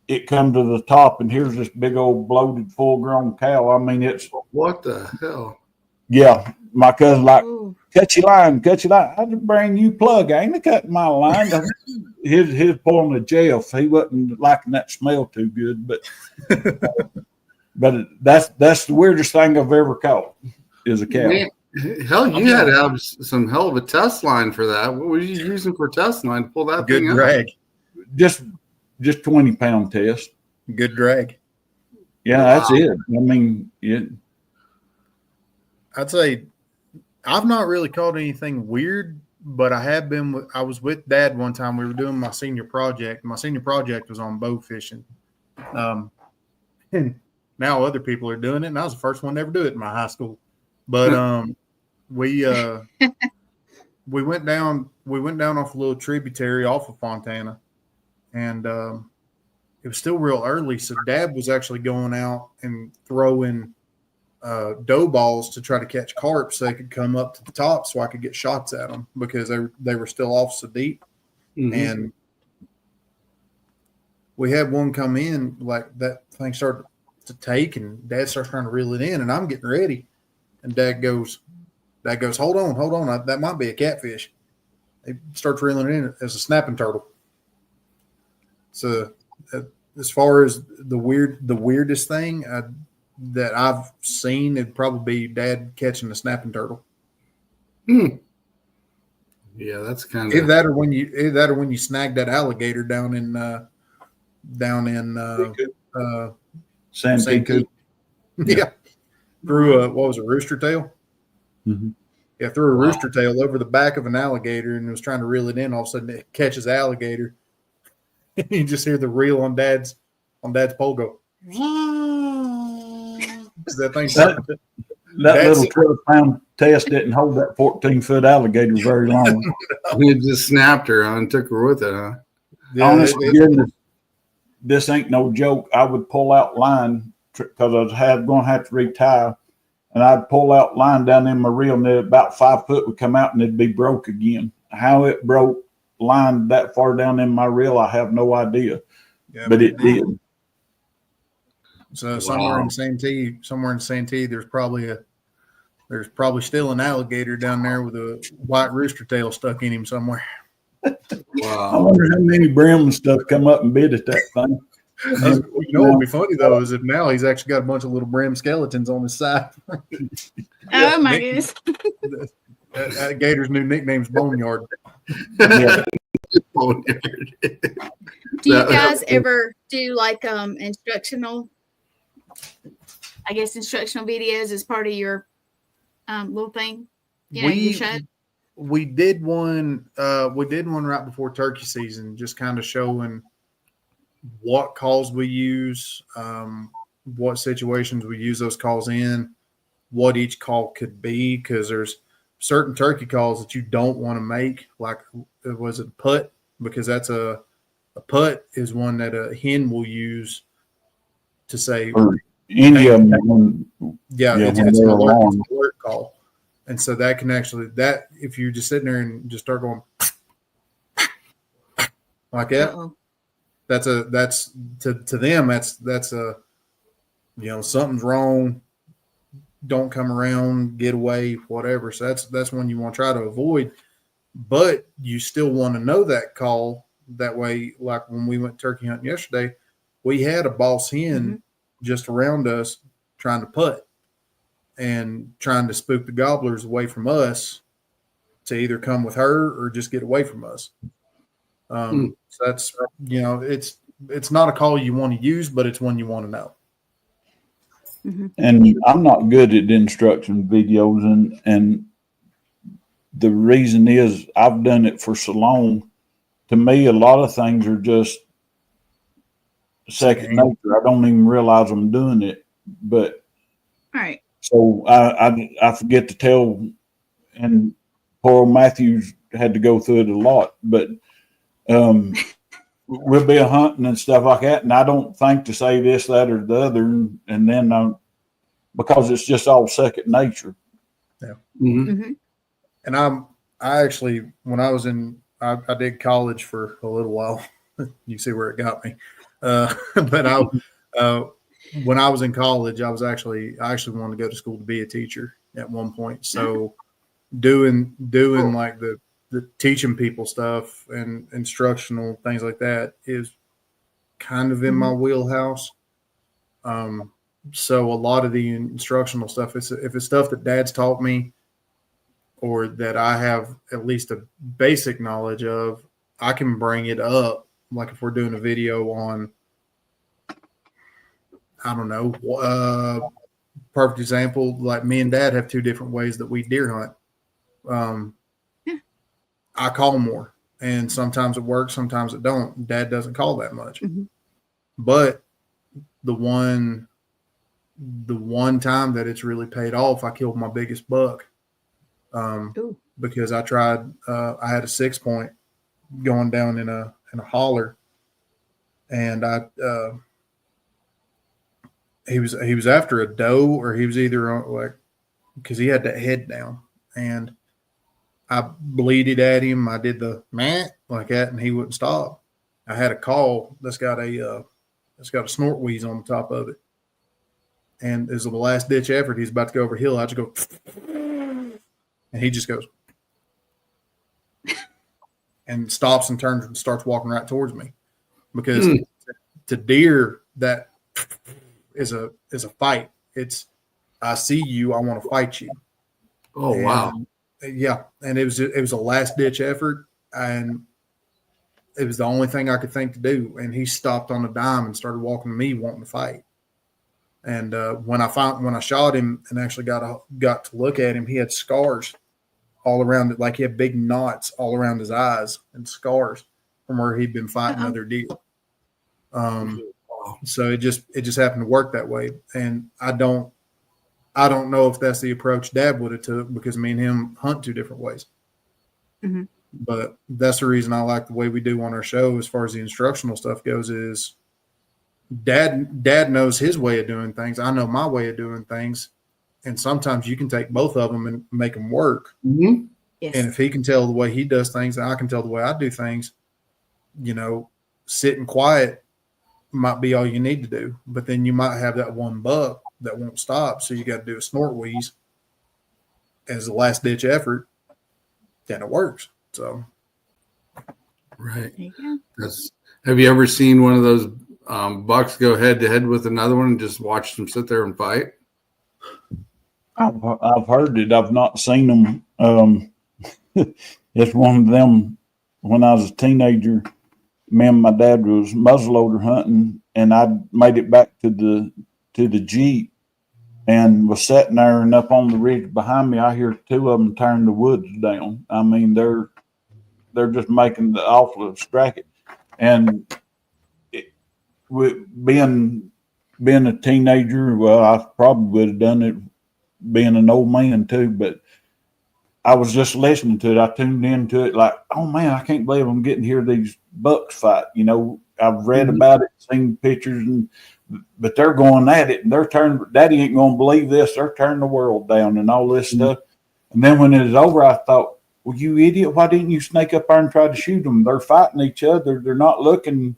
it come to the top, and here's this big old bloated, full-grown cow. I mean, it's what the hell? Yeah, my cousin cut your line. I just bring you plug. I ain't cutting my line. His pulling the Jeff. He wasn't liking that smell too good, but that's the weirdest thing I've ever caught is a cow. Man, hell, you had to have some hell of a test line for that. What were you using for test line to pull that thing out? Good drag. Just 20-pound test. Good drag. Yeah, that's it. I mean, I'd say I've not really caught anything weird, but I have been. I was with Dad one time. We were doing my senior project. My senior project was on bow fishing. And now other people are doing it, and I was the first one to ever do it in my high school. But we went down off a little tributary off of Fontana, and it was still real early. So Dad was actually going out and throwing dough balls to try to catch carp so they could come up to the top so I could get shots at them because they were still off so deep. Mm-hmm. And we had one come in, like that thing started to take, and Dad starts trying to reel it in, and I'm getting ready. And Dad goes, hold on. That might be a catfish. He starts reeling it in as a snapping turtle. So as far as the weirdest thing that I've seen, it'd probably be Dad catching a snapping turtle. Yeah, that's kind of either that or when you snag that alligator down in Sand Coop. Yeah. Threw what was a rooster tail? Mm-hmm. Yeah, threw a rooster tail over the back of an alligator and was trying to reel it in. All of a sudden, it catches alligator. You just hear the reel on Dad's pole go. That little 12-pound test didn't hold that 14-foot alligator very long. He just snapped her and took her with it, huh? Yeah, honestly, this ain't no joke. I would pull out line because I was going to have to retie, and I'd pull out line down in my reel, and about 5 foot would come out, and it'd be broke again. How it broke line that far down in my reel, I have no idea, but it did. So somewhere in Santee, there's probably still an alligator down there with a white rooster tail stuck in him somewhere. Wow. I wonder how many brim and stuff come up and bit at that thing. You know what would be funny though is if now he's actually got a bunch of little brim skeletons on his side. Oh my goodness. That gator's new nickname's Boneyard. Do you guys ever do like instructional videos as part of your little thing? Your show? We did one right before turkey season, just kind of showing what calls we use, what situations we use those calls in, what each call could be, because there's certain turkey calls that you don't want to make, like was it putt, because that's a putt is one that a hen will use to say it's an alert call. And so that can actually, if you're just sitting there and just start going like that, that's to them, that's something's wrong. Don't come around, get away, whatever. So that's one you want to try to avoid, but you still want to know that call. That way, like when we went turkey hunting yesterday, we had a boss hen just around us trying to putt and trying to spook the gobblers away from us to either come with her or just get away from us. So that's, it's not a call you want to use, but it's one you want to know. And I'm not good at instruction videos, and the reason is I've done it for so long. To me, a lot of things are just second nature. I don't even realize I'm doing it, but right. So I forget to tell, and poor old Matthews had to go through it a lot, but we'll be hunting and stuff like that, and I don't think to say this, that, or the other, and then because it's just all second nature. Yeah. Mm-hmm. And I actually, when I was I did college for a little while. You see where it got me. But when I was in college, I actually wanted to go to school to be a teacher at one point. So doing like the teaching people stuff and instructional things like that is kind of in my wheelhouse. So a lot of the instructional stuff, if it's stuff that Dad's taught me or that I have at least a basic knowledge of, I can bring it up. Like if we're doing a video on, I don't know, perfect example, like me and Dad have two different ways that we deer hunt. I call more, and sometimes it works, sometimes it don't. Dad doesn't call that much. But the one time that it's really paid off, I killed my biggest buck because I tried. I had a 6-point going down in a holler, and he was after a doe, or he was either like, because he had that head down, and I bleated at him. I did the meh like that, and he wouldn't stop. I had a call that's got a snort wheeze on the top of it, and as the last ditch effort, he's about to go over a hill. I just go, and he just goes and stops and turns and starts walking right towards me, because to deer that is a fight. It's, I see you, I want to fight you. Oh, and, wow. Yeah. And it was a last ditch effort, and it was the only thing I could think to do. And he stopped on a dime and started walking to me wanting to fight. And when I shot him and actually got to look at him, he had scars all around it. Like he had big knots all around his eyes and scars from where he'd been fighting other deer. So it just happened to work that way. And I don't know if that's the approach Dad would have took, because me and him hunt two different ways. But that's the reason I like the way we do on our show as far as the instructional stuff goes, is Dad knows his way of doing things. I know my way of doing things. And sometimes you can take both of them and make them work. Yes. And if he can tell the way he does things, and I can tell the way I do things, sitting quiet might be all you need to do. But then you might have that one buck that won't stop, so you got to do a snort wheeze as a last ditch effort, then it works. So, right. Have you ever seen one of those bucks go head to head with another one and just watch them sit there and fight? I've heard it. I've not seen them. It's one of them. When I was a teenager, me and my dad was muzzleloader hunting, and I made it back to the Jeep and was sitting there, and up on the ridge behind me, I hear two of them tearing the woods down. I mean, they're just making the awfulest racket. And being a teenager, well, I probably would have done it being an old man too, but I was just listening to it. I tuned into it like, oh man, I can't believe I'm getting to hear these bucks fight. I've read about it, seen pictures, but they're going at it, and they're turning. Daddy ain't going to believe this. They're turning the world down and all this stuff. And then when it was over, I thought, well, you idiot, why didn't you snake up there and try to shoot them? They're fighting each other. They're not looking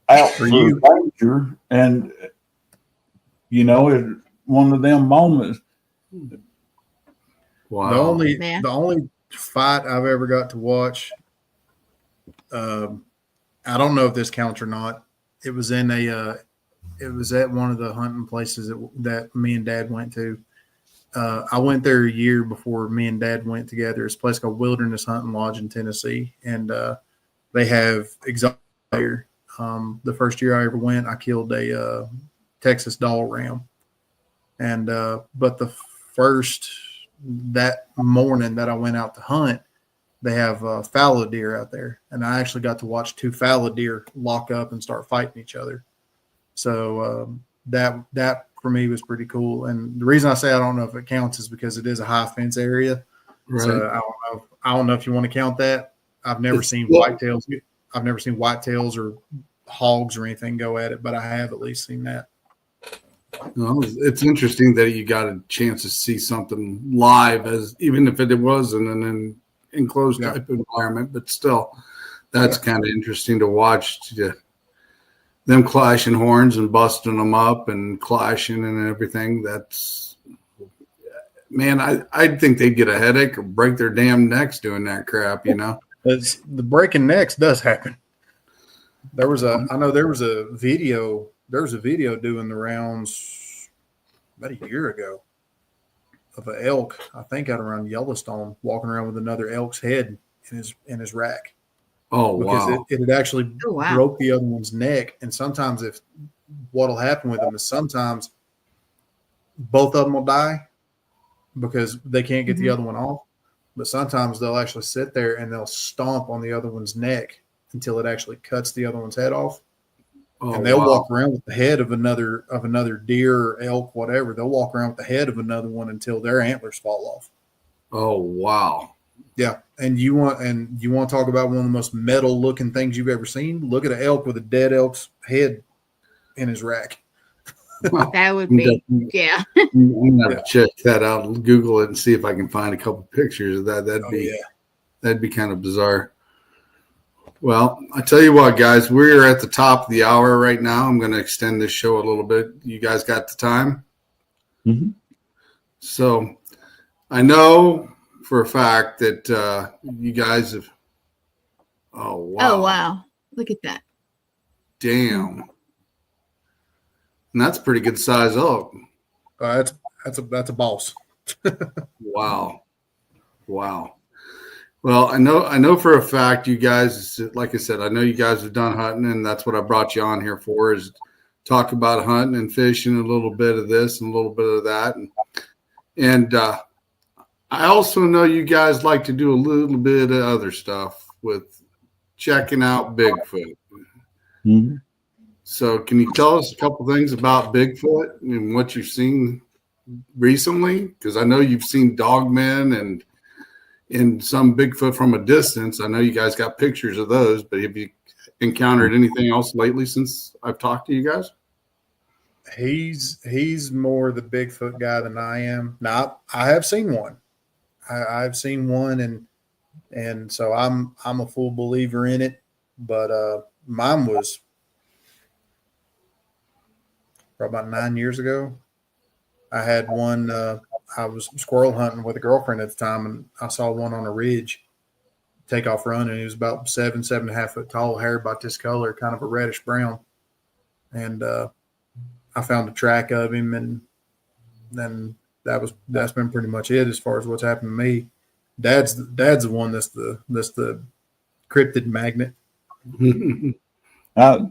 out for you. Danger. And, it's one of them moments. Wow. The only fight I've ever got to watch, I don't know if this counts or not. It was at one of the hunting places that me and Dad went to. I went there a year before me and Dad went together. It's a place called Wilderness Hunting Lodge in Tennessee, and they have exotic deer. The first year I ever went, I killed a Texas doll ram, And but the first that morning that I went out to hunt, they have fallow deer out there, and I actually got to watch 2 fallow deer lock up and start fighting each other. So that for me was pretty cool. And the reason I say I don't know if it counts is because it is a high fence area. Right. So I don't know if you want to count that. I've never seen whitetails. I've never seen whitetails or hogs or anything go at it, but I have at least seen that. Well, it's interesting that you got a chance to see something live, as even if it was in an enclosed type environment, but still, that's kind of interesting to watch. Them clashing horns and busting them up and clashing and everything. That's, man, I think they'd get a headache or break their damn necks doing that crap, you know? It's, the breaking necks does happen. I know there was a video doing the rounds about a year ago of an elk, I think out around Yellowstone, walking around with another elk's head in his rack. Oh, because wow. it had actually broke the other one's neck. And sometimes what'll happen with them is sometimes both of them will die because they can't get the other one off. But sometimes they'll actually sit there and they'll stomp on the other one's neck until it actually cuts the other one's head off. Oh, and they'll walk around with the head of another deer or elk, whatever. They'll walk around with the head of another one until their antlers fall off. Oh, wow. Yeah. And you want to talk about one of the most metal looking things you've ever seen? Look at an elk with a dead elk's head in his rack. That would be, yeah. I'm gonna check that out and Google it and see if I can find a couple pictures of that. That'd be kind of bizarre. Well, I tell you what, guys, we're at the top of the hour right now. I'm going to extend this show a little bit. You guys got the time? Mm-hmm. So I know for a fact that you guys have. Oh, wow. Oh, wow. Look at that. Damn. And that's a pretty good size elk. That's a boss. Wow. Well, I know for a fact you guys, like I said, I know you guys have done hunting, and that's what I brought you on here for, is talk about hunting and fishing, a little bit of this and a little bit of that. And I also know you guys like to do a little bit of other stuff with checking out Bigfoot. Mm-hmm. So can you tell us a couple things about Bigfoot and what you've seen recently? Because I know you've seen dogmen and some Bigfoot from a distance. I know you guys got pictures of those, but have you encountered anything else lately since I've talked to you guys? He's more the Bigfoot guy than I am. Now, I have seen one. I've seen one, and so I'm a full believer in it. But mine was probably about 9 years ago. I had one. I was squirrel hunting with a girlfriend at the time, and I saw one on a ridge take off running. He was about 7.5 foot tall, hair about this color, kind of a reddish brown. And I found a track of him, and then that's been pretty much it as far as what's happened to me. Dad's the one that's the cryptid magnet. I've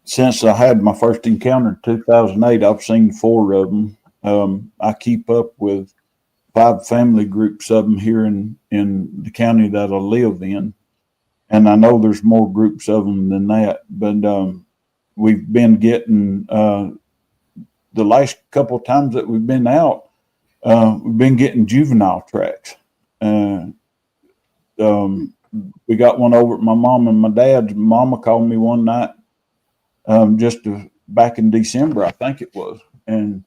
since I had my first encounter in 2008, I've seen 4 of them. I keep up with 5 family groups of them here in the county that I live in. And I know there's more groups of them than that, but we've been getting, the last couple of times that we've been out, we've been getting juvenile tracks. We got one over at my mom and my dad's. Mama called me one night, back in December, I think it was. And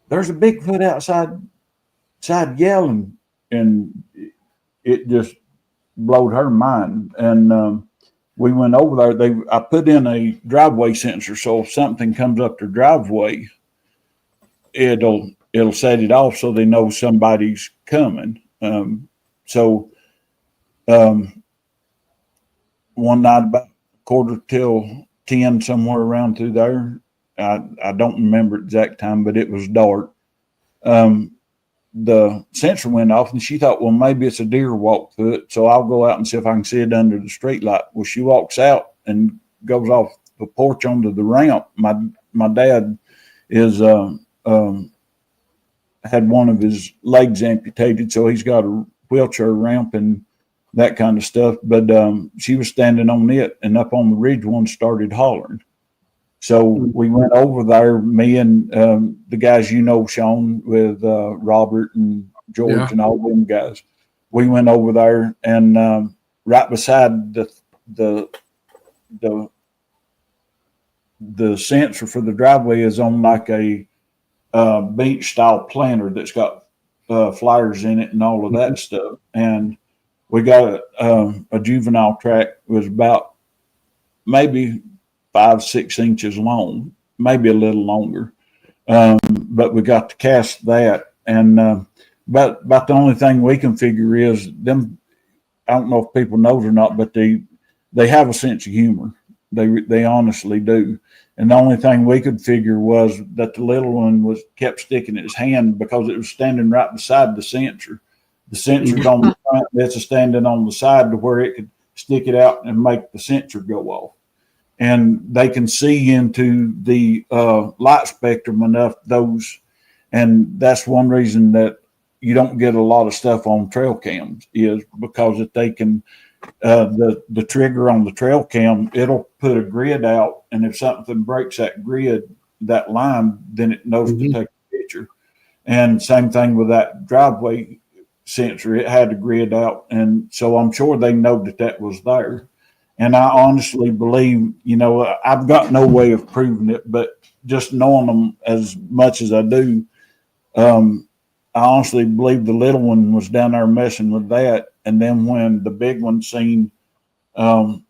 there's a Bigfoot outside yelling, and it just blowed her mind. And we went over there. I put in a driveway sensor, so if something comes up their driveway, it'll set it off so they know somebody's coming. One night about 9:45, somewhere around through there, I don't remember exact time, but it was dark. The sensor went off, and she thought, well, maybe it's a deer walk through it, so I'll go out and see if I can see it under the street light. Well, she walks out and goes off the porch onto the ramp. My dad is had one of his legs amputated, so he's got a wheelchair ramp and that kind of stuff. But she was standing on it, and up on the ridge one started hollering. So we went over there, me and the guys, Shawn, with Robert and George and all them guys. We went over there, and right beside the sensor for the driveway is on like a beach style planter that's got flyers in it and all of that stuff. And we got a juvenile track. It was about maybe 5-6 inches long, maybe a little longer. But we got to cast that. And about the only thing we can figure is them. I don't know if people know it or not, but they have a sense of humor. They honestly do. And the only thing we could figure was that the little one kept sticking its hand because it was standing right beside the sensor. The sensor's on the front, that's standing on the side to where it could stick it out and make the sensor go off. And they can see into the light spectrum enough, and that's one reason that you don't get a lot of stuff on trail cams, is because if they can, the trigger on the trail cam, it'll put a grid out, and if something breaks that grid, that line, then it knows to take a picture. And same thing with that driveway sensor, it had a grid out, and so I'm sure they know that was there. And I honestly believe, I've got no way of proving it, but just knowing them as much as I do, I honestly believe the little one was down there messing with that. And then when the big one seen my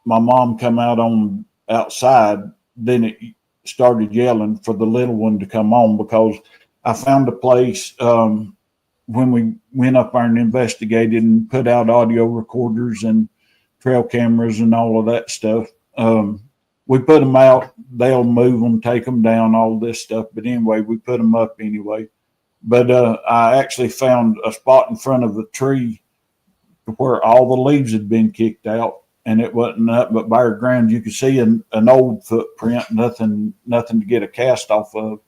mom come out on outside, then it started yelling for the little one to come on, because I found a place when we went up there and investigated and put out audio recorders and trail cameras and all of that stuff. We put them out, they'll move them, take them down, all this stuff. But anyway, we put them up anyway. But I actually found a spot in front of the tree where all the leaves had been kicked out, and it wasn't up but bare ground. You could see an old footprint, nothing to get a cast off of.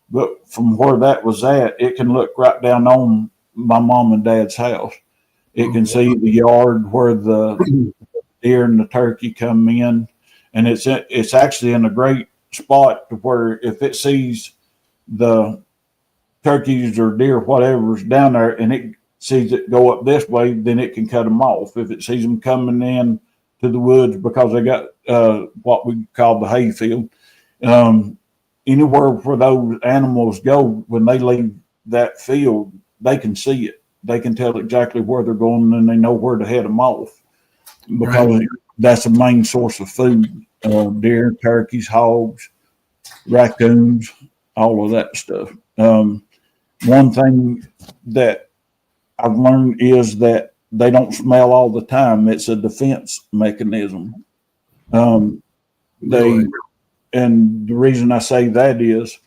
But from where that was at, it can look right down on my mom and dad's house. It can see the yard where the deer and the turkey come in, and it's actually in a great spot to where if it sees the turkeys or deer, whatever's down there, and it sees it go up this way, then it can cut them off. If it sees them coming in to the woods, because they got what we call the hayfield, anywhere where those animals go, when they leave that field, they can see it. They can tell exactly where they're going, and they know where to head them off, because that's the main source of food. Deer, turkeys, hogs, raccoons, all of that stuff. One thing that I've learned is that they don't smell all the time. It's a defense mechanism. And the reason I say that is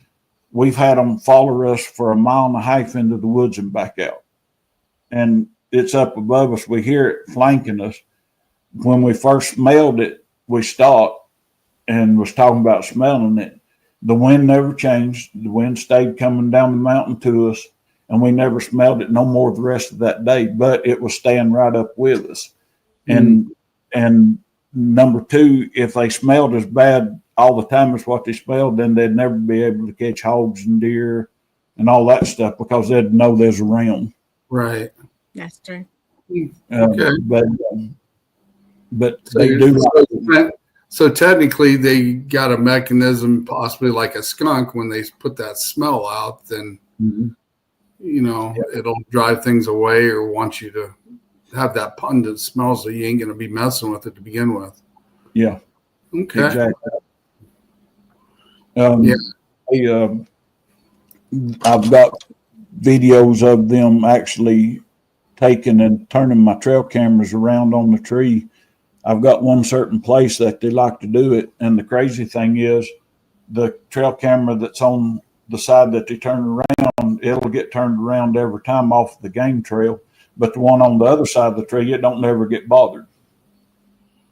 we've had them follow us for 1.5 miles into the woods and back out. And it's up above us. We hear it flanking us. When we first smelled it, we stopped and was talking about smelling it. The wind never changed. The wind stayed coming down the mountain to us, and we never smelled it no more the rest of that day, but it was staying right up with us. And number two, if they smelled as bad all the time as what they smelled, then they'd never be able to catch hogs and deer and all that stuff, because they'd know there's around. Right. That's true. Okay. But So they do. So technically, they got a mechanism, possibly like a skunk, when they put that smell out, then it'll drive things away, or want you to have that pungent smell, so you ain't gonna be messing with it to begin with. Yeah. Okay. Exactly. I've got videos of them actually taking and turning my trail cameras around on the tree. I've got one certain place that they like to do it. And the crazy thing is, the trail camera that's on the side that they turn around, it'll get turned around every time off the game trail. But the one on the other side of the tree, it don't never get bothered.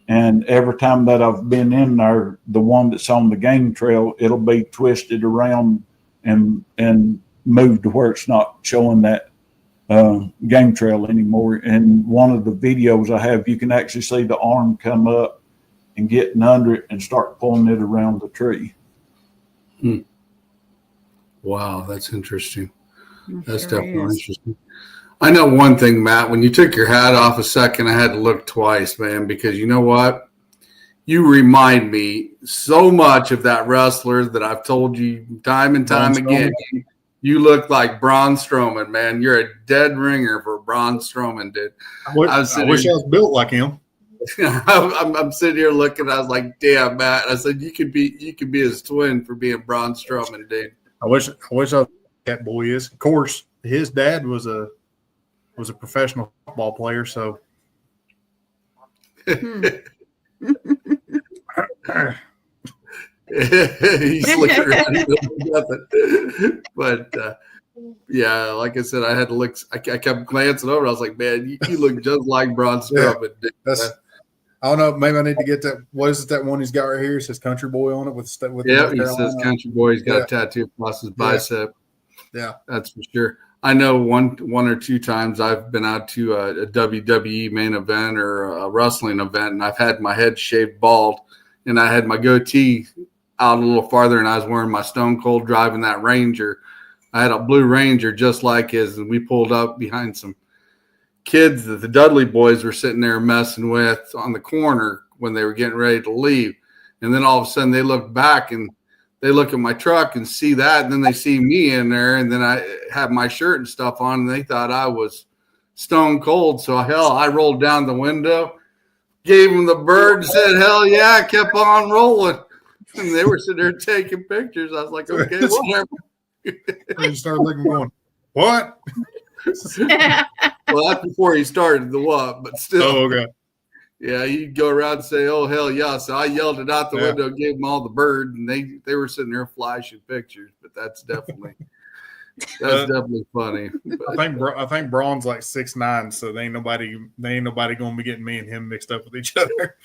And every time that I've been in there, the one that's on the game trail, it'll be twisted around and moved to where it's not showing that game trail anymore. And one of the videos I have, you can actually see the arm come up and getting under it and start pulling it around the tree. Wow, that's interesting. That's Sure definitely is. interesting. I know one thing, Matt, when you took your hat off a second, I had to look twice, man, because you know what? You remind me so much of that wrestler that I've told you time and time Braun again. Strowman. You look like Braun Strowman, man. You're a dead ringer for Braun Strowman, dude. I wish I was built like him. I'm sitting here looking. I was like, "Damn, Matt!" I said, "You could be his twin for being Braun Strowman, dude." I wish I was that boy is. Of course, his dad was a professional football player, so He's looking around. Nothing. But yeah, like I said, I had to look. I kept glancing over. I was like, "Man, you look just like Braun Strowman." that's. I don't know. Maybe I need to get that. What is it? That one he's got right here? It says "Country Boy" on it with yeah. He says "Country Boy." He's got a tattoo across his bicep. Yeah, that's for sure. I know one or two times I've been out to a WWE main event or a wrestling event, and I've had my head shaved bald, and I had my goatee out a little farther, and I was wearing my Stone Cold driving that Ranger. I had a blue Ranger just like his, and we pulled up behind some kids that the Dudley boys were sitting there messing with on the corner when they were getting ready to leave. And then all of a sudden they look back and they look at my truck and see that, and then they see me in there, and then I have my shirt and stuff on, and they thought I was Stone Cold. So I rolled down the window, gave them the bird, and said, "Hell yeah," I kept on rolling. And they were sitting there taking pictures. I was like, "Okay, whatever." I started looking, going, "What?" Well, that's before he started the what, but still. Oh, okay. Yeah, he'd go around and say, "Oh, hell yeah." So I yelled it out the window, gave them all the bird, and they were sitting there flashing pictures. But that's definitely funny. But, I think Braun's like 6'9", so they ain't nobody going to be getting me and him mixed up with each other.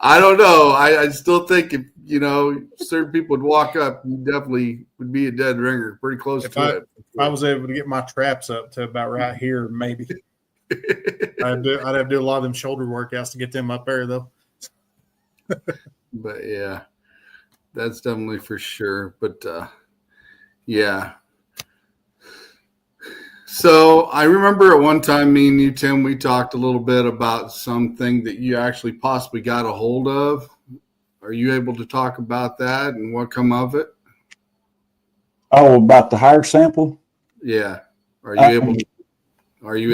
I don't know. I still think if certain people would walk up, you definitely would be a dead ringer, pretty close to it. If I was able to get my traps up to about right here, maybe. I'd have to do a lot of them shoulder workouts to get them up there, though. But yeah, that's definitely for sure. But yeah. So I remember at one time, me and you, Tim, we talked a little bit about something that you actually possibly got a hold of. Are you able to talk about that and what come of it? Oh, about the hire sample? Yeah. Are you able to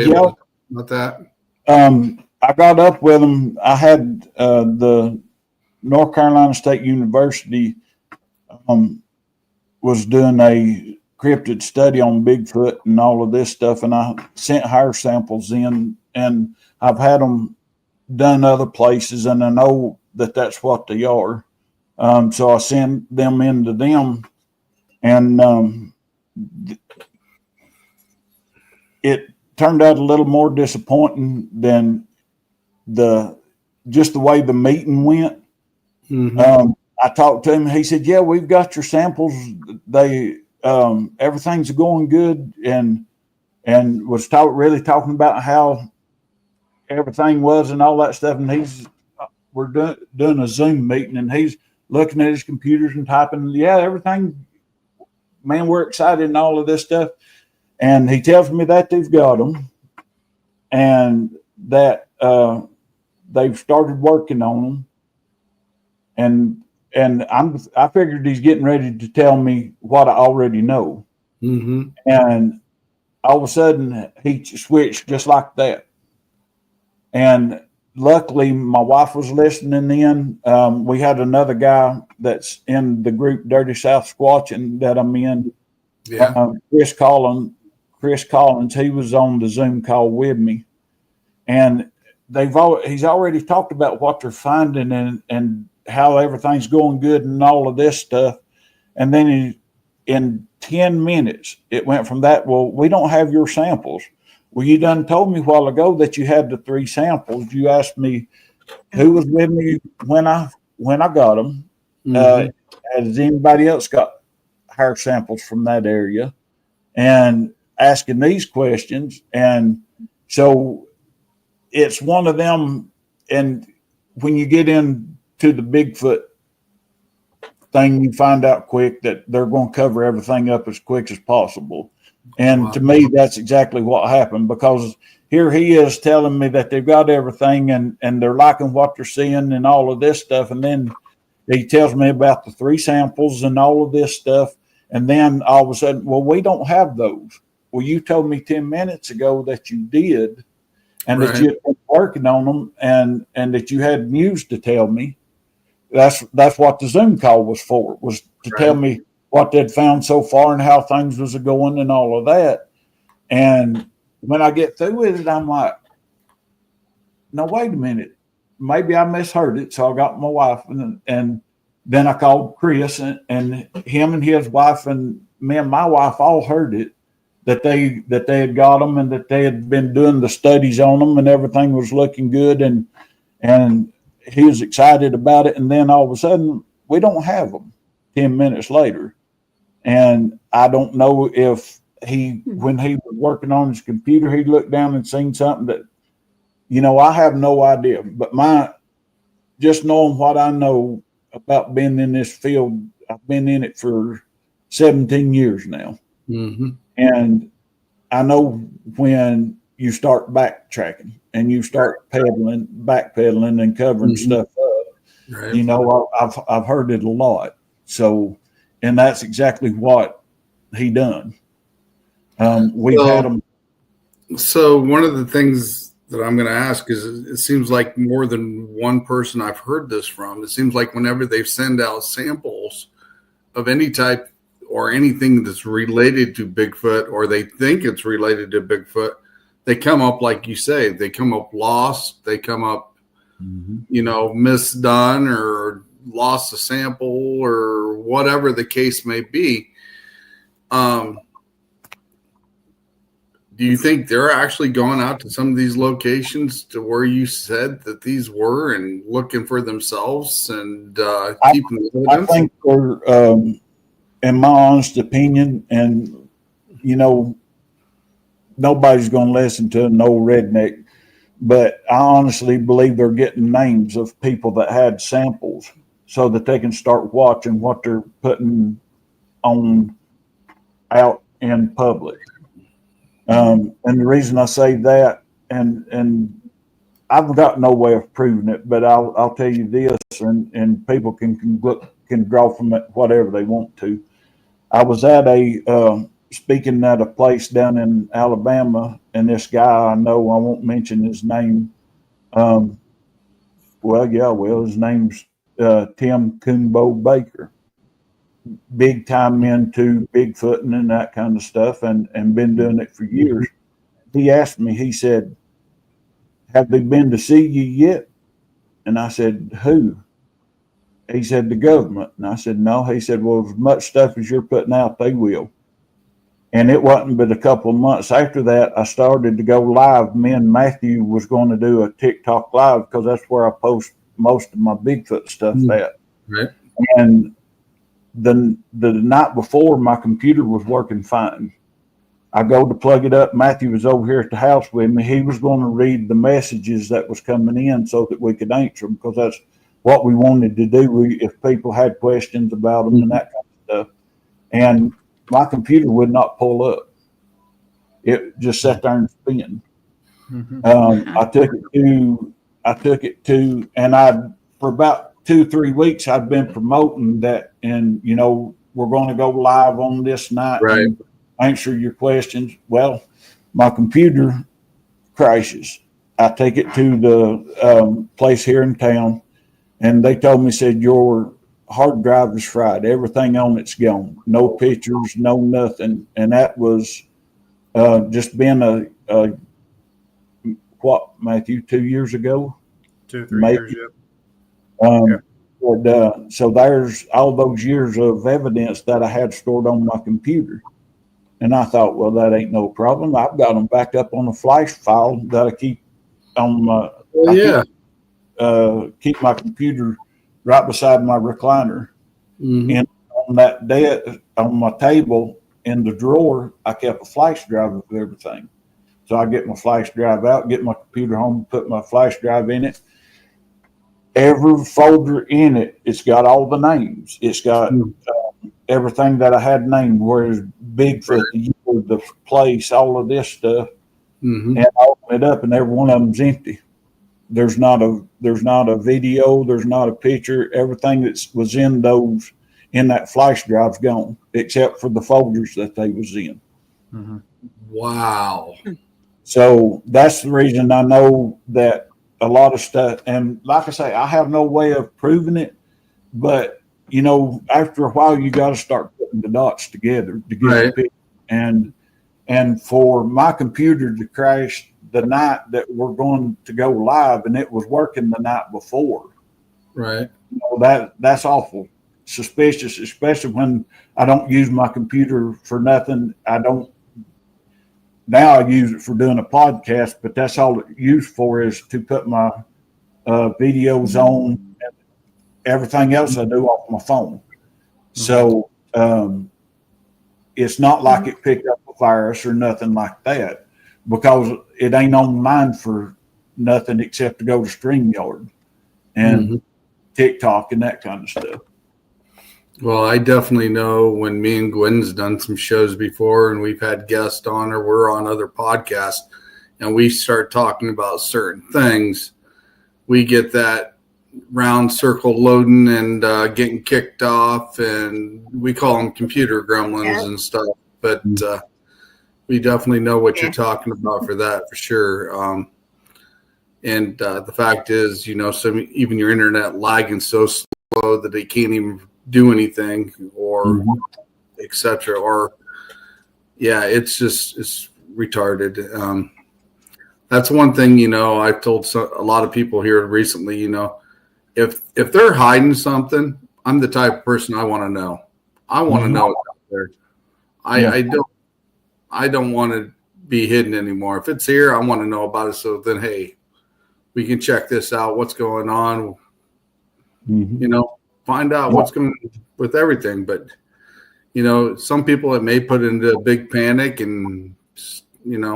talk about that? I got up with them. I had the North Carolina State University was doing a cryptid study on Bigfoot and all of this stuff, and I sent hire samples in, and I've had them done other places, and I know that that's what they are. So I sent them into them, and it turned out a little more disappointing than just the way the meeting went. Mm-hmm. I talked to him. He said, "Yeah, we've got your samples. They everything's going good," and was really talking about how everything was and all that stuff. And we're doing a Zoom meeting, and he's looking at his computers and typing. Yeah, everything. Man, we're excited and all of this stuff. And he tells me that they've got them, and that they've started working on them. And I figured he's getting ready to tell me what I already know. Mm-hmm. And all of a sudden, he switched just like that. And luckily, my wife was listening in. We had another guy that's in the group Dirty South Squatching that I'm in. Yeah. Chris Collins, he was on the Zoom call with me. And he's already talked about what they're finding and how everything's going good and all of this stuff. And then in 10 minutes, it went from that, "Well, we don't have your samples." "Well, you done told me a while ago that you had the 3 samples. You asked me who was with me when I got them. Mm-hmm. Has anybody else got hair samples from that area and asking these questions. And so it's one of them. And when you get into the Bigfoot thing, you find out quick that they're going to cover everything up as quick as possible. And to me, that's exactly what happened, because here he is telling me that they've got everything and they're liking what they're seeing and all of this stuff. And then he tells me about the 3 samples and all of this stuff. And then all of a sudden, well, we don't have those. Well, you told me 10 minutes ago that you did, and that you had been working on them, and that you had news to tell me. That's what the Zoom call was for, was to tell me what they'd found so far and how things was going and all of that. And when I get through with it, I'm like, no, wait a minute. Maybe I misheard it. So I got my wife, and then I called Chris, and him and his wife and me and my wife all heard it, that they had got them and that they had been doing the studies on them and everything was looking good. And he was excited about it. And then all of a sudden, we don't have them 10 minutes later. And I don't know if when he was working on his computer, he looked down and seen something that, I have no idea. But just knowing what I know about being in this field, I've been in it for 17 years now. Mm-hmm. And I know when you start backtracking and you start backpedaling and covering stuff up, I've heard it a lot. So, and that's exactly what he done. We've had him. So one of the things that I'm going to ask is, it seems like more than one person I've heard this from. It seems like whenever they send out samples of any type or anything that's related to Bigfoot, or they think it's related to Bigfoot, they come up, like you say, they come up lost, they come up, misdone, or lost a sample, or whatever the case may be. Do you think they're actually going out to some of these locations to where you said that these were, and looking for themselves and keeping the evidence? I think they're, in my honest opinion, and nobody's going to listen to an old redneck, but I honestly believe they're getting names of people that had samples so that they can start watching what they're putting on out in public. And the reason I say that, and I've got no way of proving it, but I'll tell you this, and people can draw from it whatever they want to. I was at speaking at a place down in Alabama, and this guy I know, I won't mention his name. His name's Tim Coonbo Baker. Big time into Bigfooting and that kind of stuff, and been doing it for years. He asked me, he said, have they been to see you yet? And I said, who? He said, the government. And I said, no. He said, well, as much stuff as you're putting out, they will. And it wasn't but a couple of months after that, I started to go live. Me and Matthew was going to do a TikTok live, because that's where I post most of my Bigfoot stuff at. Right. And the night before, my computer was working fine. I go to plug it up. Matthew was over here at the house with me. He was going to read the messages that was coming in so that we could answer them, because that's what we wanted to do. If people had questions about them and that kind of stuff. And my computer would not pull up. It just sat there and spin. I took it to, and for about 2-3 weeks, I'd been promoting that, and we're going to go live on this night and answer your questions. Well, my computer crashes. I take it to the place here in town, and they told me, said, your hard drive is fried. Everything on it's gone. No pictures, no nothing. And that was just been what, Matthew, 2 years ago? 2-3 years, yeah. So there's all those years of evidence that I had stored on my computer. And I thought, well, that ain't no problem. I've got them backed up on a flash file that I keep on my keep my computer right beside my recliner in on that on my table in the drawer, I kept a flash drive of everything. So I get my flash drive out, get my computer home, put my flash drive in it. Every folder in it, it's got all the names. It's got everything that I had named, whereas Bigfoot, the place, all of this stuff. And I open it up, and every one of them's empty. There's not a video, there's not a picture. Everything that was in that flash drive's gone, except for the folders that they was in. Wow. So that's the reason I know that a lot of stuff, and like I say, I have no way of proving it, but after a while you got to start putting the dots together to get a picture. And for my computer to crash the night that we're going to go live, and it was working the night before, right? That's awful suspicious, especially when I don't use my computer for nothing. Now I use it for doing a podcast, but that's all it's used for, is to put my videos on, and everything else I do off my phone. So it's not like it picked up a virus or nothing like that, because it ain't on mine for nothing except to go to StreamYard and TikTok and that kind of stuff. Well, I definitely know when me and Gwen's done some shows before, and we've had guests on, or we're on other podcasts, and we start talking about certain things, we get that round circle loading and getting kicked off, and we call them computer gremlins and stuff. But we definitely know what you're talking about for that, for sure. And the fact is, even your internet lagging so slow that they can't even do anything, or etc. Or it's retarded. That's one thing, I've told a lot of people here recently, if they're hiding something, I'm the type of person I want to know. I want to know what's out there. I don't want to be hidden anymore. If it's here, I want to know about it. So then, hey, we can check this out. What's going on? Find out what's going on with everything. But, some people, it may put into a big panic and,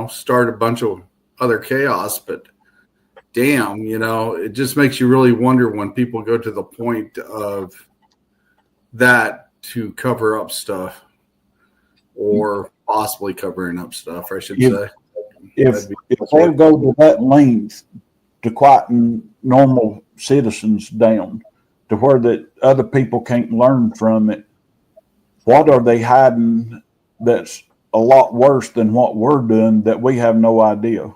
start a bunch of other chaos. But damn, it just makes you really wonder when people go to the point of that to cover up stuff, or possibly covering up stuff, I should say. If they go to that length to quieten normal citizens down to where that other people can't learn from it, what are they hiding that's a lot worse than what we're doing that we have no idea?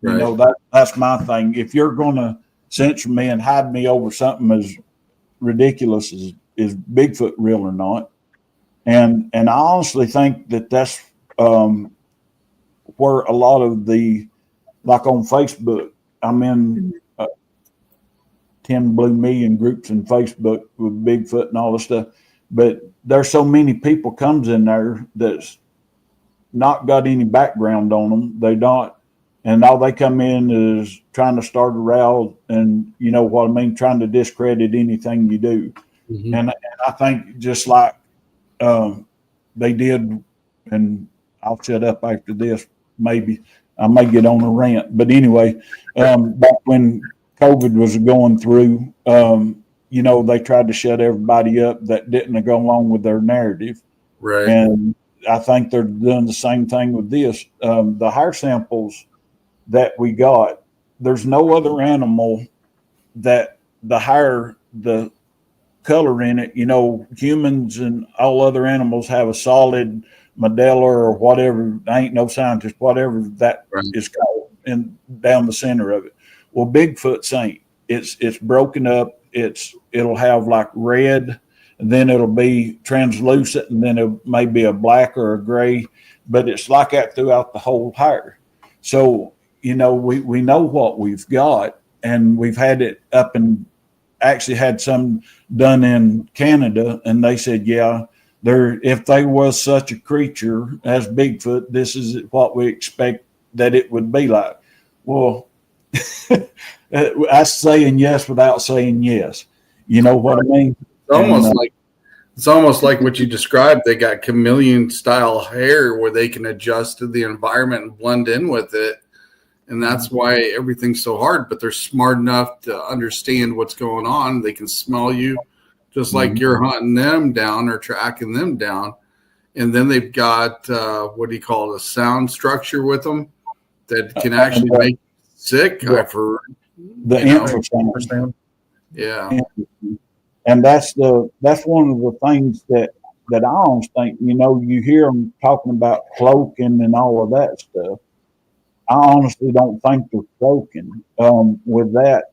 Right. That's my thing. If you're going to censor me and hide me over something as ridiculous as Bigfoot real or not, and I honestly think that's where a lot of like on Facebook, I'm in 10 blue million groups in Facebook with Bigfoot and all this stuff, but there's so many people comes in there that's not got any background on them. They don't. And all they come in is trying to start a row, and you know what I mean, trying to discredit anything you do. And I think just like they did, and I'll shut up after this, maybe I may get on a rant. But anyway, back when COVID was going through, they tried to shut everybody up that didn't go along with their narrative. Right. And I think they're doing the same thing with this. The hair samples that we got, there's no other animal that the color in it, humans and all other animals have a solid medulla or whatever. I ain't no scientist, whatever that is called, and down the center of it. Well, Bigfoot's ain't. It's broken up. It'll have like red, and then it'll be translucent, and then it may be a black or a gray, but it's like that throughout the whole hair. So, we know what we've got, and we've had it up and actually had some done in Canada, and they said, if there was such a creature as Bigfoot, this is what we expect that it would be like. Well, that's saying yes without saying yes. You know what I mean? It's It's almost like what you described. They got chameleon style hair where they can adjust to the environment and blend in with it. And that's why everything's so hard, but they're smart enough to understand what's going on. They can smell you just like you're hunting them down or tracking them down. And then they've got, what do you call it, a sound structure with them that can actually make you sick. I've heard. The infrasound. Yeah. And that's one of the things that I almost think, you hear them talking about cloaking and all of that stuff. I honestly don't think they're cloaking. With that,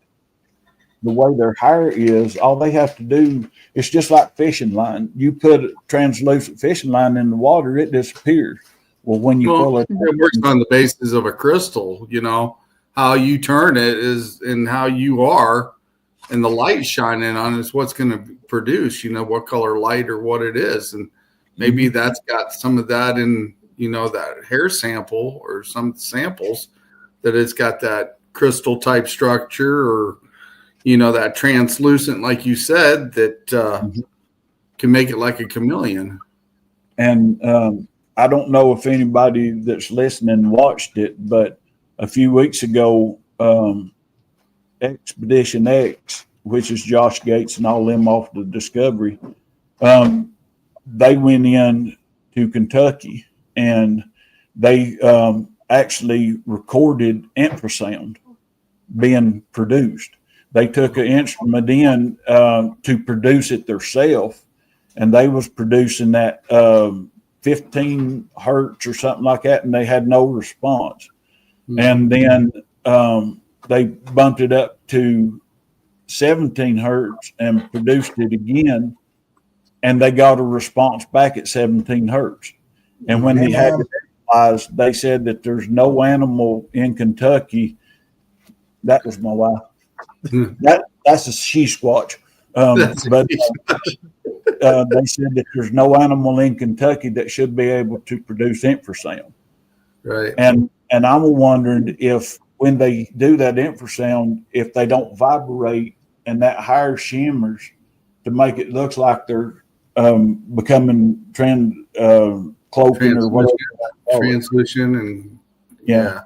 the way their hair is, all they have to do, it's just like fishing line. You put a translucent fishing line in the water, it disappears. Well, when you pull it works on the basis of a crystal, how you turn it is and how you are, and the light shining on is what's going to produce, what color light or what it is. And maybe that's got some of that in, that hair sample or some samples that it's got that crystal type structure or, that translucent, like you said, that can make it like a chameleon. And I don't know if anybody that's listening watched it, but a few weeks ago, Expedition X, which is Josh Gates and all them off the Discovery, they went in to Kentucky and they actually recorded infrasound being produced. They took an instrument in to produce it themselves, and they was producing that 15 hertz or something like that, and they had no response. And then they bumped it up to 17 hertz and produced it again, and they got a response back at 17 hertz. And when they had it analyzed, they said that there's no animal in Kentucky. That was my wife. That's a she squatch. But they said that there's no animal in Kentucky that should be able to produce infrasound. Right. And I'm wondering if when they do that infrasound, if they don't vibrate and that higher shimmers to make it look like they're becoming cloaking or whatever. Translution and yeah.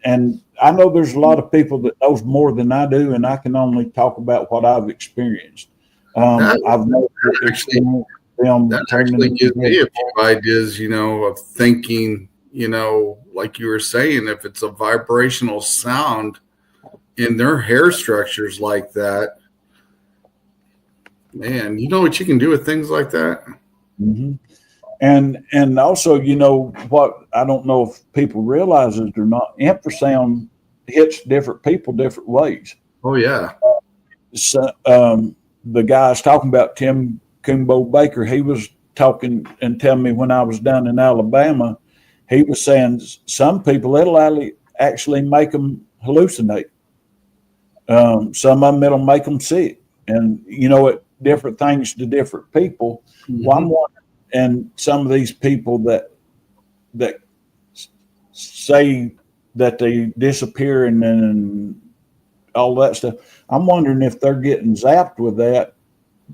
And I know there's a lot of people that knows more than I do, and I can only talk about what I've experienced. I've never experienced them. That actually gives me a few ideas, of thinking, like you were saying, if it's a vibrational sound in their hair structures like that, man, you know what you can do with things like that? Mm-hmm. And also, what I don't know if people realize it or not, infrasound hits different people different ways. Oh, yeah. So, the guy I was talking about, Tim Kumbo Baker, he was talking and telling me when I was down in Alabama, he was saying some people, it'll actually make them hallucinate. Some of them, it'll make them sick. And, it different things to different people. Mm-hmm. Well, I'm wondering, and some of these people that say that they disappear and all that stuff, I'm wondering if they're getting zapped with that,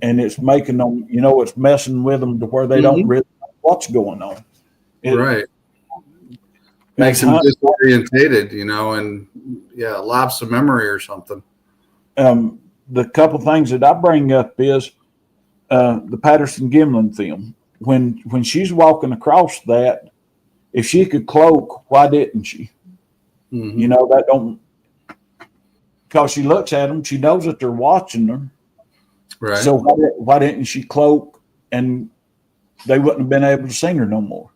and it's making them, it's messing with them to where they don't really know what's going on. Right. Makes them disorientated, and lapse of memory or something. The couple things that I bring up is the Patterson-Gimlin film. When she's walking across that, if she could cloak, why didn't she? Mm-hmm. That don't, because she looks at them, she knows that they're watching her. Right. So why didn't she cloak, and they wouldn't have been able to see her no more?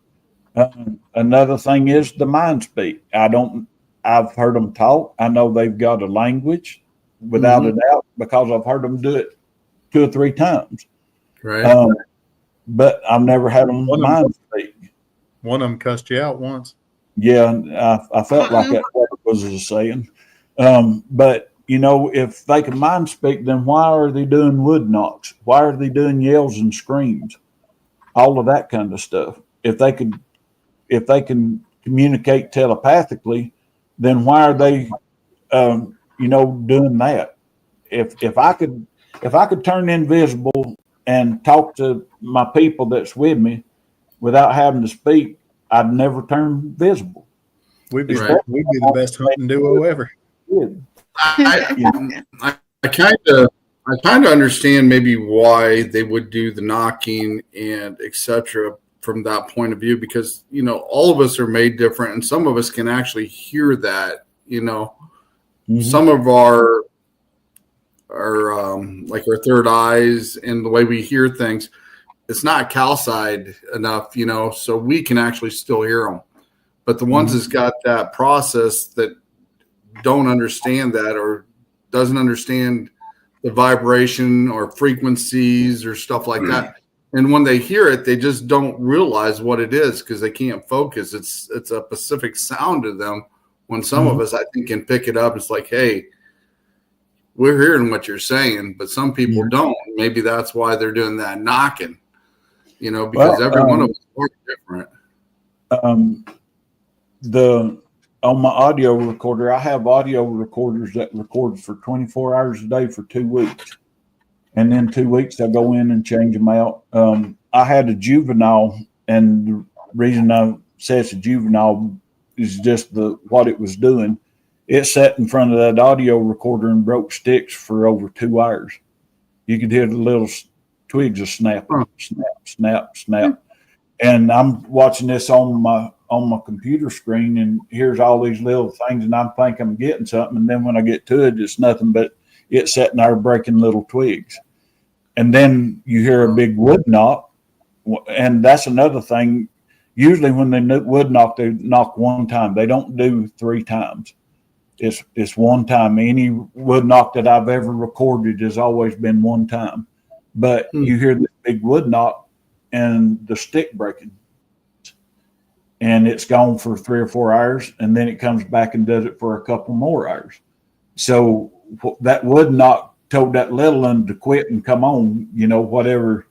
Another thing is the mind speak. I've heard them talk. I know they've got a language without a doubt because I've heard them do it 2 or 3 times. Right. But I've never had them mind speak. One of them cussed you out once. Yeah, I felt like that was a saying. But, if they can mind speak, then why are they doing wood knocks? Why are they doing yells and screams? All of that kind of stuff. If they can communicate telepathically, then why are they, doing that? If I could turn invisible and talk to my people that's with me without having to speak, I'd never turn visible. We'd be the best hunting duo ever. I kind of understand maybe why they would do the knocking and etc. from that point of view, because all of us are made different, and some of us can actually hear that. Some of our like our third eyes and the way we hear things, it's not calcified enough, so we can actually still hear them. But the ones that's got that process that don't understand that, or doesn't understand the vibration or frequencies or stuff like that, and when they hear it, they just don't realize what it is because they can't focus. It's a specific sound to them. When some of us, I think, can pick it up, it's like, hey, we're hearing what you're saying, but some people don't. Maybe that's why they're doing that knocking, because every one of us is different. On my audio recorder, I have audio recorders that record for 24 hours a day for 2 weeks. And then 2 weeks, I go in and change them out. I had a juvenile, and the reason I say it's a juvenile is just what it was doing. It sat in front of that audio recorder and broke sticks for over 2 hours. You could hear the little twigs of snap, snap, snap, snap. And I'm watching this on my computer screen, and here's all these little things, and I'm thinking I'm getting something. And then when I get to it, it's nothing but it sitting there breaking little twigs. And then you hear a big wood knock. And that's another thing. Usually when they wood knock, they knock one time. They don't do 3 times. It's one time. Any wood knock that I've ever recorded has always been one time. But you hear the big wood knock and the stick breaking. And it's gone for 3 or 4 hours, and then it comes back and does it for a couple more hours. So that wood knock told that little one to quit and come on, whatever,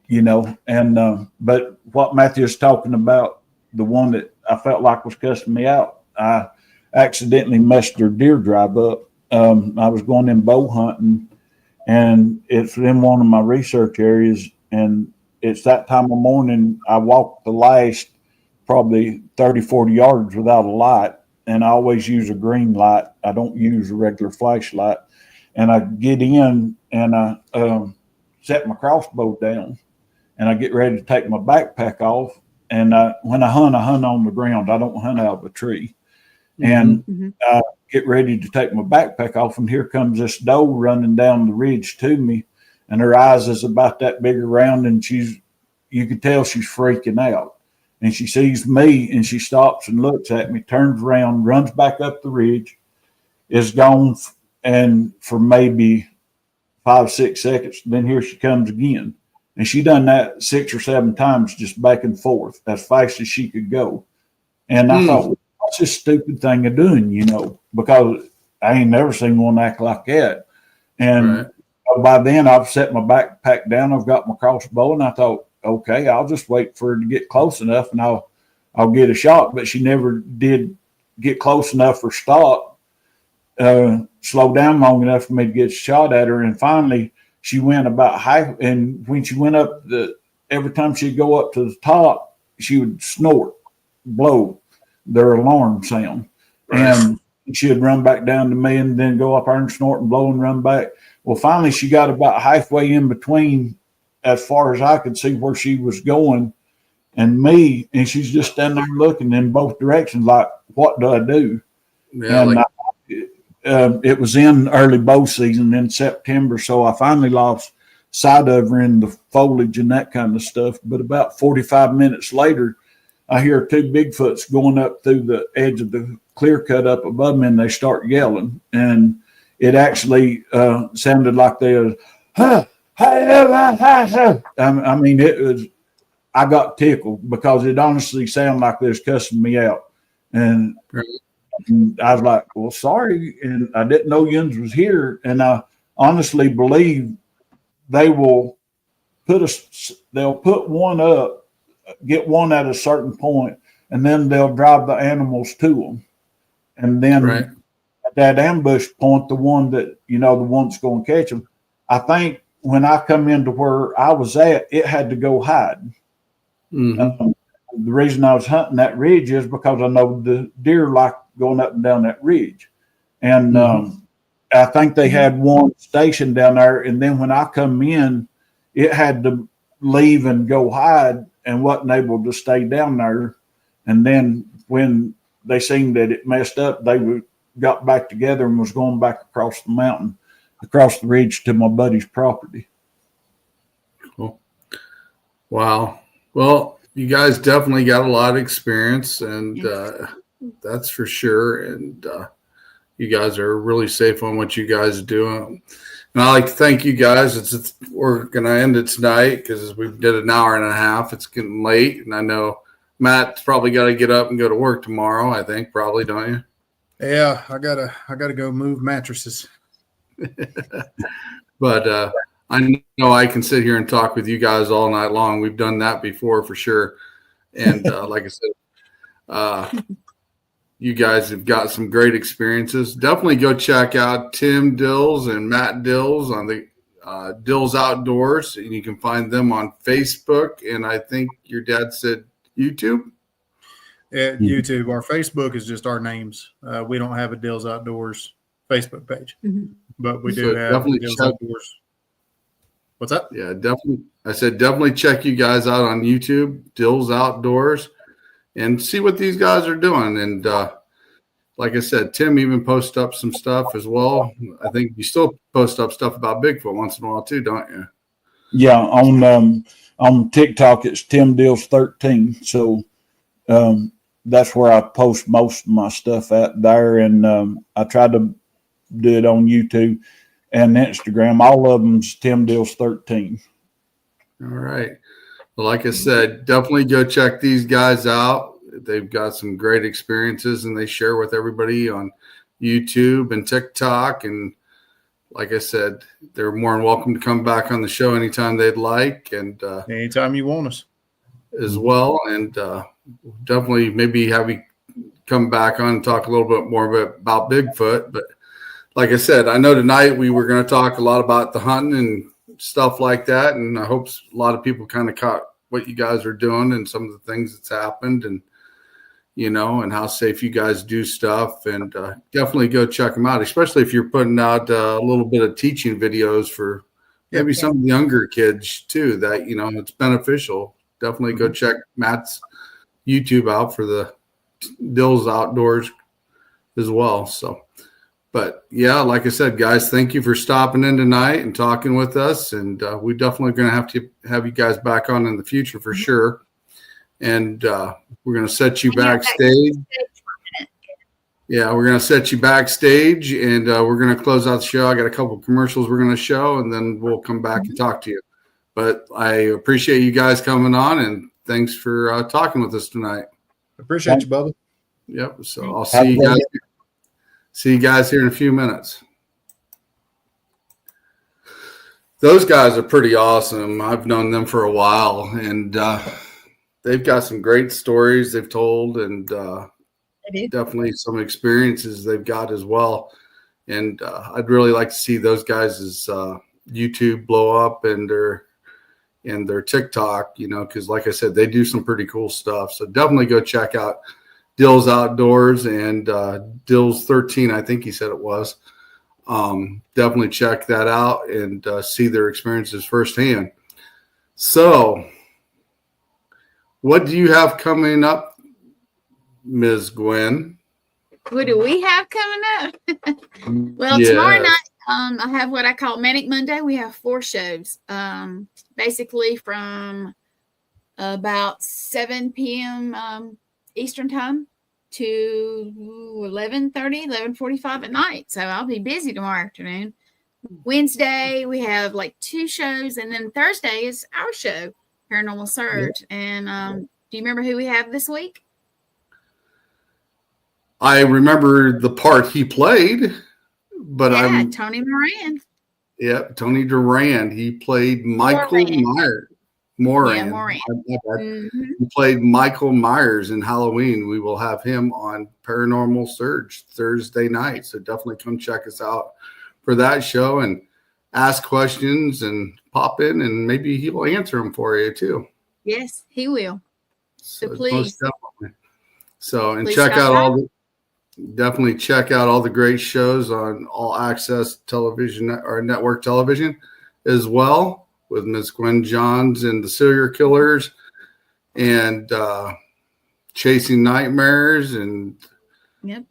and but what Matthew is talking about, the one that I felt like was cussing me out, I accidentally messed their deer drive up. I was going in bow hunting, and it's in one of my research areas, and it's that time of morning. I walked the last probably 30, 40 yards without a light, and I always use a green light. I don't use a regular flashlight. And I get in, and I set my crossbow down, and I get ready to take my backpack off. And when I hunt on the ground. I don't hunt out of a tree. And I get ready to take my backpack off, and here comes this doe running down the ridge to me, and her eyes is about that big around, and you could tell she's freaking out. And she sees me, and she stops and looks at me, turns around, runs back up the ridge, is gone, and for maybe 5, 6 seconds, then here she comes again. And she done that 6 or 7 times, just back and forth, as fast as she could go. And I thought, what's this stupid thing of doing, because I ain't never seen one act like that. And by then I've set my backpack down, I've got my crossbow, and I thought, okay, I'll just wait for her to get close enough, and I'll get a shot. But she never did get close enough or stop, slow down long enough for me to get a shot at her. And finally, she went about half. And when she went up, every time she'd go up to the top, she would snort, blow their alarm sound, and she'd run back down to me, and then go up there and snort and blow and run back. Well, finally, she got about halfway in between, as far as I could see where she was going, and me, and she's just standing there looking in both directions like, what do I do? Yeah, and it was in early bow season in September, so I finally lost sight of her in the foliage and that kind of stuff. But about 45 minutes later, I hear 2 Bigfoots going up through the edge of the clear cut up above me, and they start yelling. And it actually sounded like they were, I mean, it was, I got tickled because it honestly sounded like they was cussing me out. And I was like, well, sorry. And I didn't know Yuns was here. And I honestly believe they'll put one up, get one at a certain point, and then they'll drive the animals to them. And then at that ambush point, the one that, the one's going to catch them, I think when I come into where I was at, it had to go hide. Mm-hmm. The reason I was hunting that ridge is because I know the deer like going up and down that ridge. And I think they had one station down there. And then when I come in, it had to leave and go hide and wasn't able to stay down there. And then when they seen that it messed up, they got back together and was going back across the mountain, across the ridge to my buddy's property. Cool. Wow. Well, you guys definitely got a lot of experience, and that's for sure. And you guys are really safe on what you guys are doing. And I'd like to thank you guys. We're going to end it tonight because we did an hour and a half. It's getting late, and I know Matt's probably got to get up and go to work tomorrow. I think probably, don't you? Yeah, I gotta go move mattresses. But I know I can sit here and talk with you guys all night long. We've done that before for sure. And like I said, you guys have got some great experiences. Definitely go check out Tim Dills and Matt Dills on the Dills Outdoors. And you can find them on Facebook. And I think your dad said YouTube. At YouTube. Our Facebook is just our names. We don't have a Dills Outdoors Facebook page, but we do have Dills Outdoors. What's up? Yeah, definitely. I said definitely check you guys out on YouTube, Dills Outdoors, and see what these guys are doing. And like I said, Tim even posts up some stuff as well. I think you still post up stuff about Bigfoot once in a while too, don't you? Yeah, on TikTok it's Tim Dills 13. So that's where I post most of my stuff at there, and I try to do it on YouTube and Instagram. All of them's Tim Dills 13. All right. Well, like I said, definitely go check these guys out. They've got some great experiences, and they share with everybody on YouTube and TikTok. And like I said, they're more than welcome to come back on the show anytime they'd like, and anytime you want us as well. And definitely maybe have you come back on and talk a little bit more about Bigfoot. But like I said, I know tonight we were going to talk a lot about the hunting and stuff like that. And I hope a lot of people kind of caught what you guys are doing and some of the things that's happened, and, you know, and how safe you guys do stuff. And definitely go check them out, especially if you're putting out a little bit of teaching videos for maybe some of the younger kids too, that, you know, it's beneficial. Definitely go check Matt's YouTube out for the Dills Outdoors as well. So, but yeah, like I said, guys, thank you for stopping in tonight and talking with us. And we definitely going to have you guys back on in the future for sure. And we're going to set you backstage. Yeah, we're going to set you backstage, and we're going to close out the show. I got a couple of commercials we're going to show, and then we'll come back and talk to you. But I appreciate you guys coming on, and thanks for talking with us tonight. Appreciate you, Bubba. Yep. So I'll see you guys. See you guys here in a few minutes. Those guys are pretty awesome. I've known them for a while, and they've got some great stories they've told, and definitely some experiences they've got as well. And I'd really like to see those guys' YouTube blow up and their TikTok, you know, because like I said, they do some pretty cool stuff. So definitely go check out Dills Outdoors and Dills 13, I think he said it was. Definitely check that out and see their experiences firsthand. So what do you have coming up, Ms. Gwen? What do we have coming up? Well, tomorrow night, I have what I call Manic Monday. We have 4 shows, basically from about 7 p.m. Eastern time to 11:30, 11:45 at night. So I'll be busy tomorrow afternoon. Wednesday, we have like 2 shows, and then Thursday is our show, Paranormal Surge. And do you remember who we have this week? I remember the part he played, but Tony Moran. Yeah, Tony Durand. He played Michael Myers. Moran. He played Michael Myers in Halloween. We will have him on Paranormal Surge Thursday night. So definitely come check us out for that show. And ask questions and pop in, and maybe he will answer them for you too. Yes, he will. So please. Most definitely. So, and Please check stop out definitely check out all the great shows on All Access Television or Network Television as well, with Miss Gwen Johns and the Serial Killers and Chasing Nightmares. And Yep.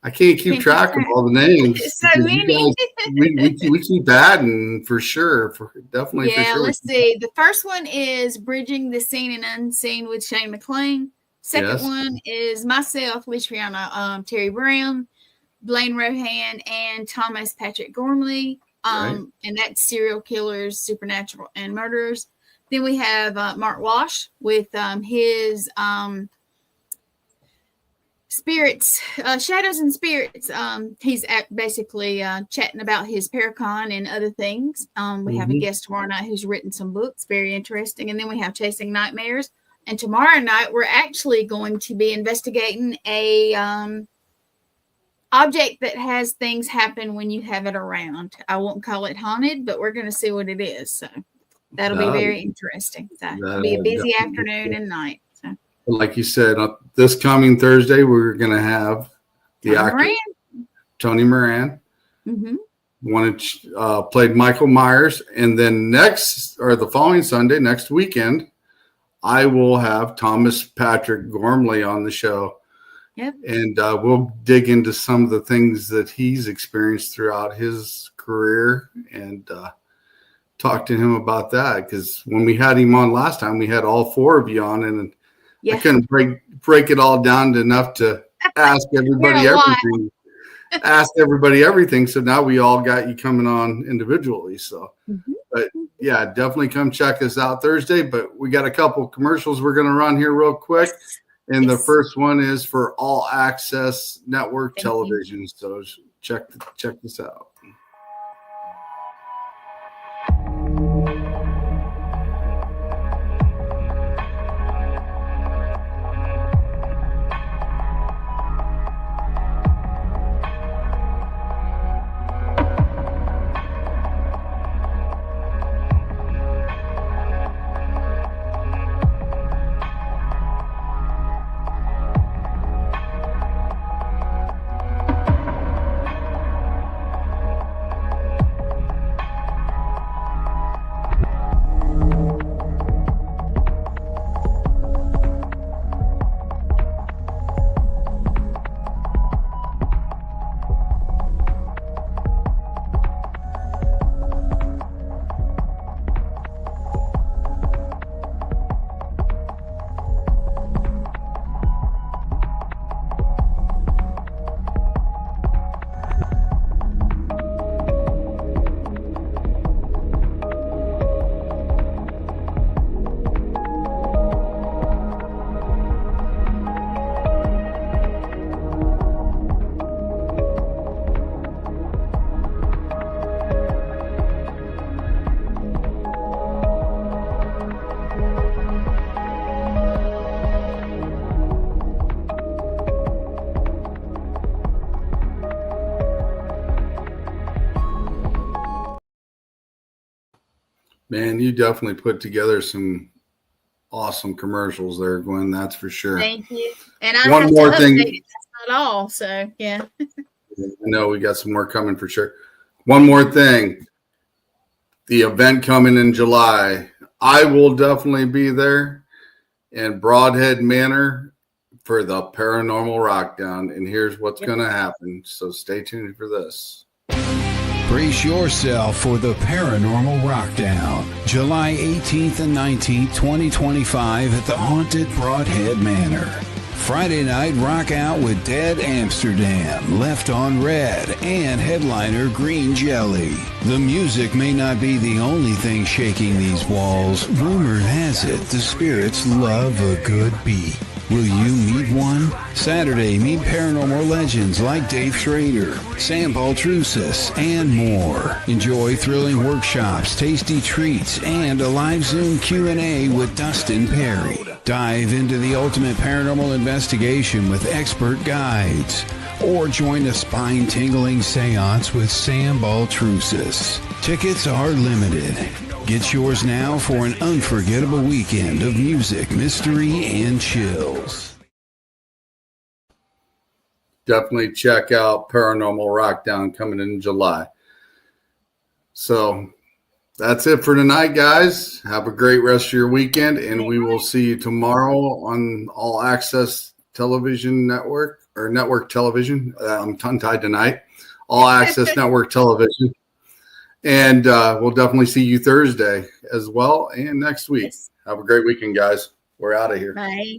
I can't keep track of all the names. So many. we keep adding for sure. Definitely. Yeah, for sure. Let's see. The first one is Bridging the Seen and Unseen with Shane McClain. Second one is myself, Luciana, Terry Brown, Blaine Rohan, and Thomas Patrick Gormley. And that's Serial Killers, Supernatural, and Murderers. Then we have Mark Wash with his Spirits, Shadows and Spirits. He's basically chatting about his Paracon and other things. We have a guest tomorrow night who's written some books, very interesting. And then we have Chasing Nightmares. And tomorrow night, we're actually going to be investigating a object that has things happen when you have it around. I won't call it haunted, but we're going to see what it is. So that'll be very interesting. So it'll be a busy afternoon and night. So. Like you said, this coming Thursday, we're going to have the actor Tony Moran. One played Michael Myers. And then the following Sunday, next weekend, I will have Thomas Patrick Gormley on the show. Yep. And we'll dig into some of the things that he's experienced throughout his career and talk to him about that. Because when we had him on last time, we had all four of you on, and I couldn't break it all down to enough to ask everybody everything. So now we all got you coming on individually. So, but yeah, definitely come check us out Thursday. But we got a couple commercials we're going to run here real quick. And the first one is for All Access Network Television. So check this out. Man, you definitely put together some awesome commercials there, Gwen. That's for sure. Thank you. And I have to update it. That's not all. So, yeah. I know we got some more coming for sure. One more thing. The event coming in July. I will definitely be there in Broadhead Manor for the Paranormal Rockdown. And here's what's going to happen. So stay tuned for this. Brace yourself for the Paranormal Rockdown, July 18th and 19th, 2025 at the haunted Broadhead Manor. Friday night, rock out with Dead Amsterdam, Left on Red, and headliner Green Jelly. The music may not be the only thing shaking these walls. Rumor has it the spirits love a good beat. Will you meet one? Saturday, meet paranormal legends like Dave Schrader, Sam Baltrusis, and more. Enjoy thrilling workshops, tasty treats, and a live Zoom Q&A with Dustin Perry. Dive into the ultimate paranormal investigation with expert guides. Or join a spine-tingling seance with Sam Baltrusis. Tickets are limited. Get yours now for an unforgettable weekend of music, mystery, and chills. Definitely check out Paranormal Rockdown coming in July. So that's it for tonight, guys. Have a great rest of your weekend, and we will see you tomorrow on All Access Television Network or Network Television. I'm tongue-tied tonight. All Access Network Television. And we'll definitely see you Thursday as well and next week. Yes. Have a great weekend, guys. We're out of here. Bye.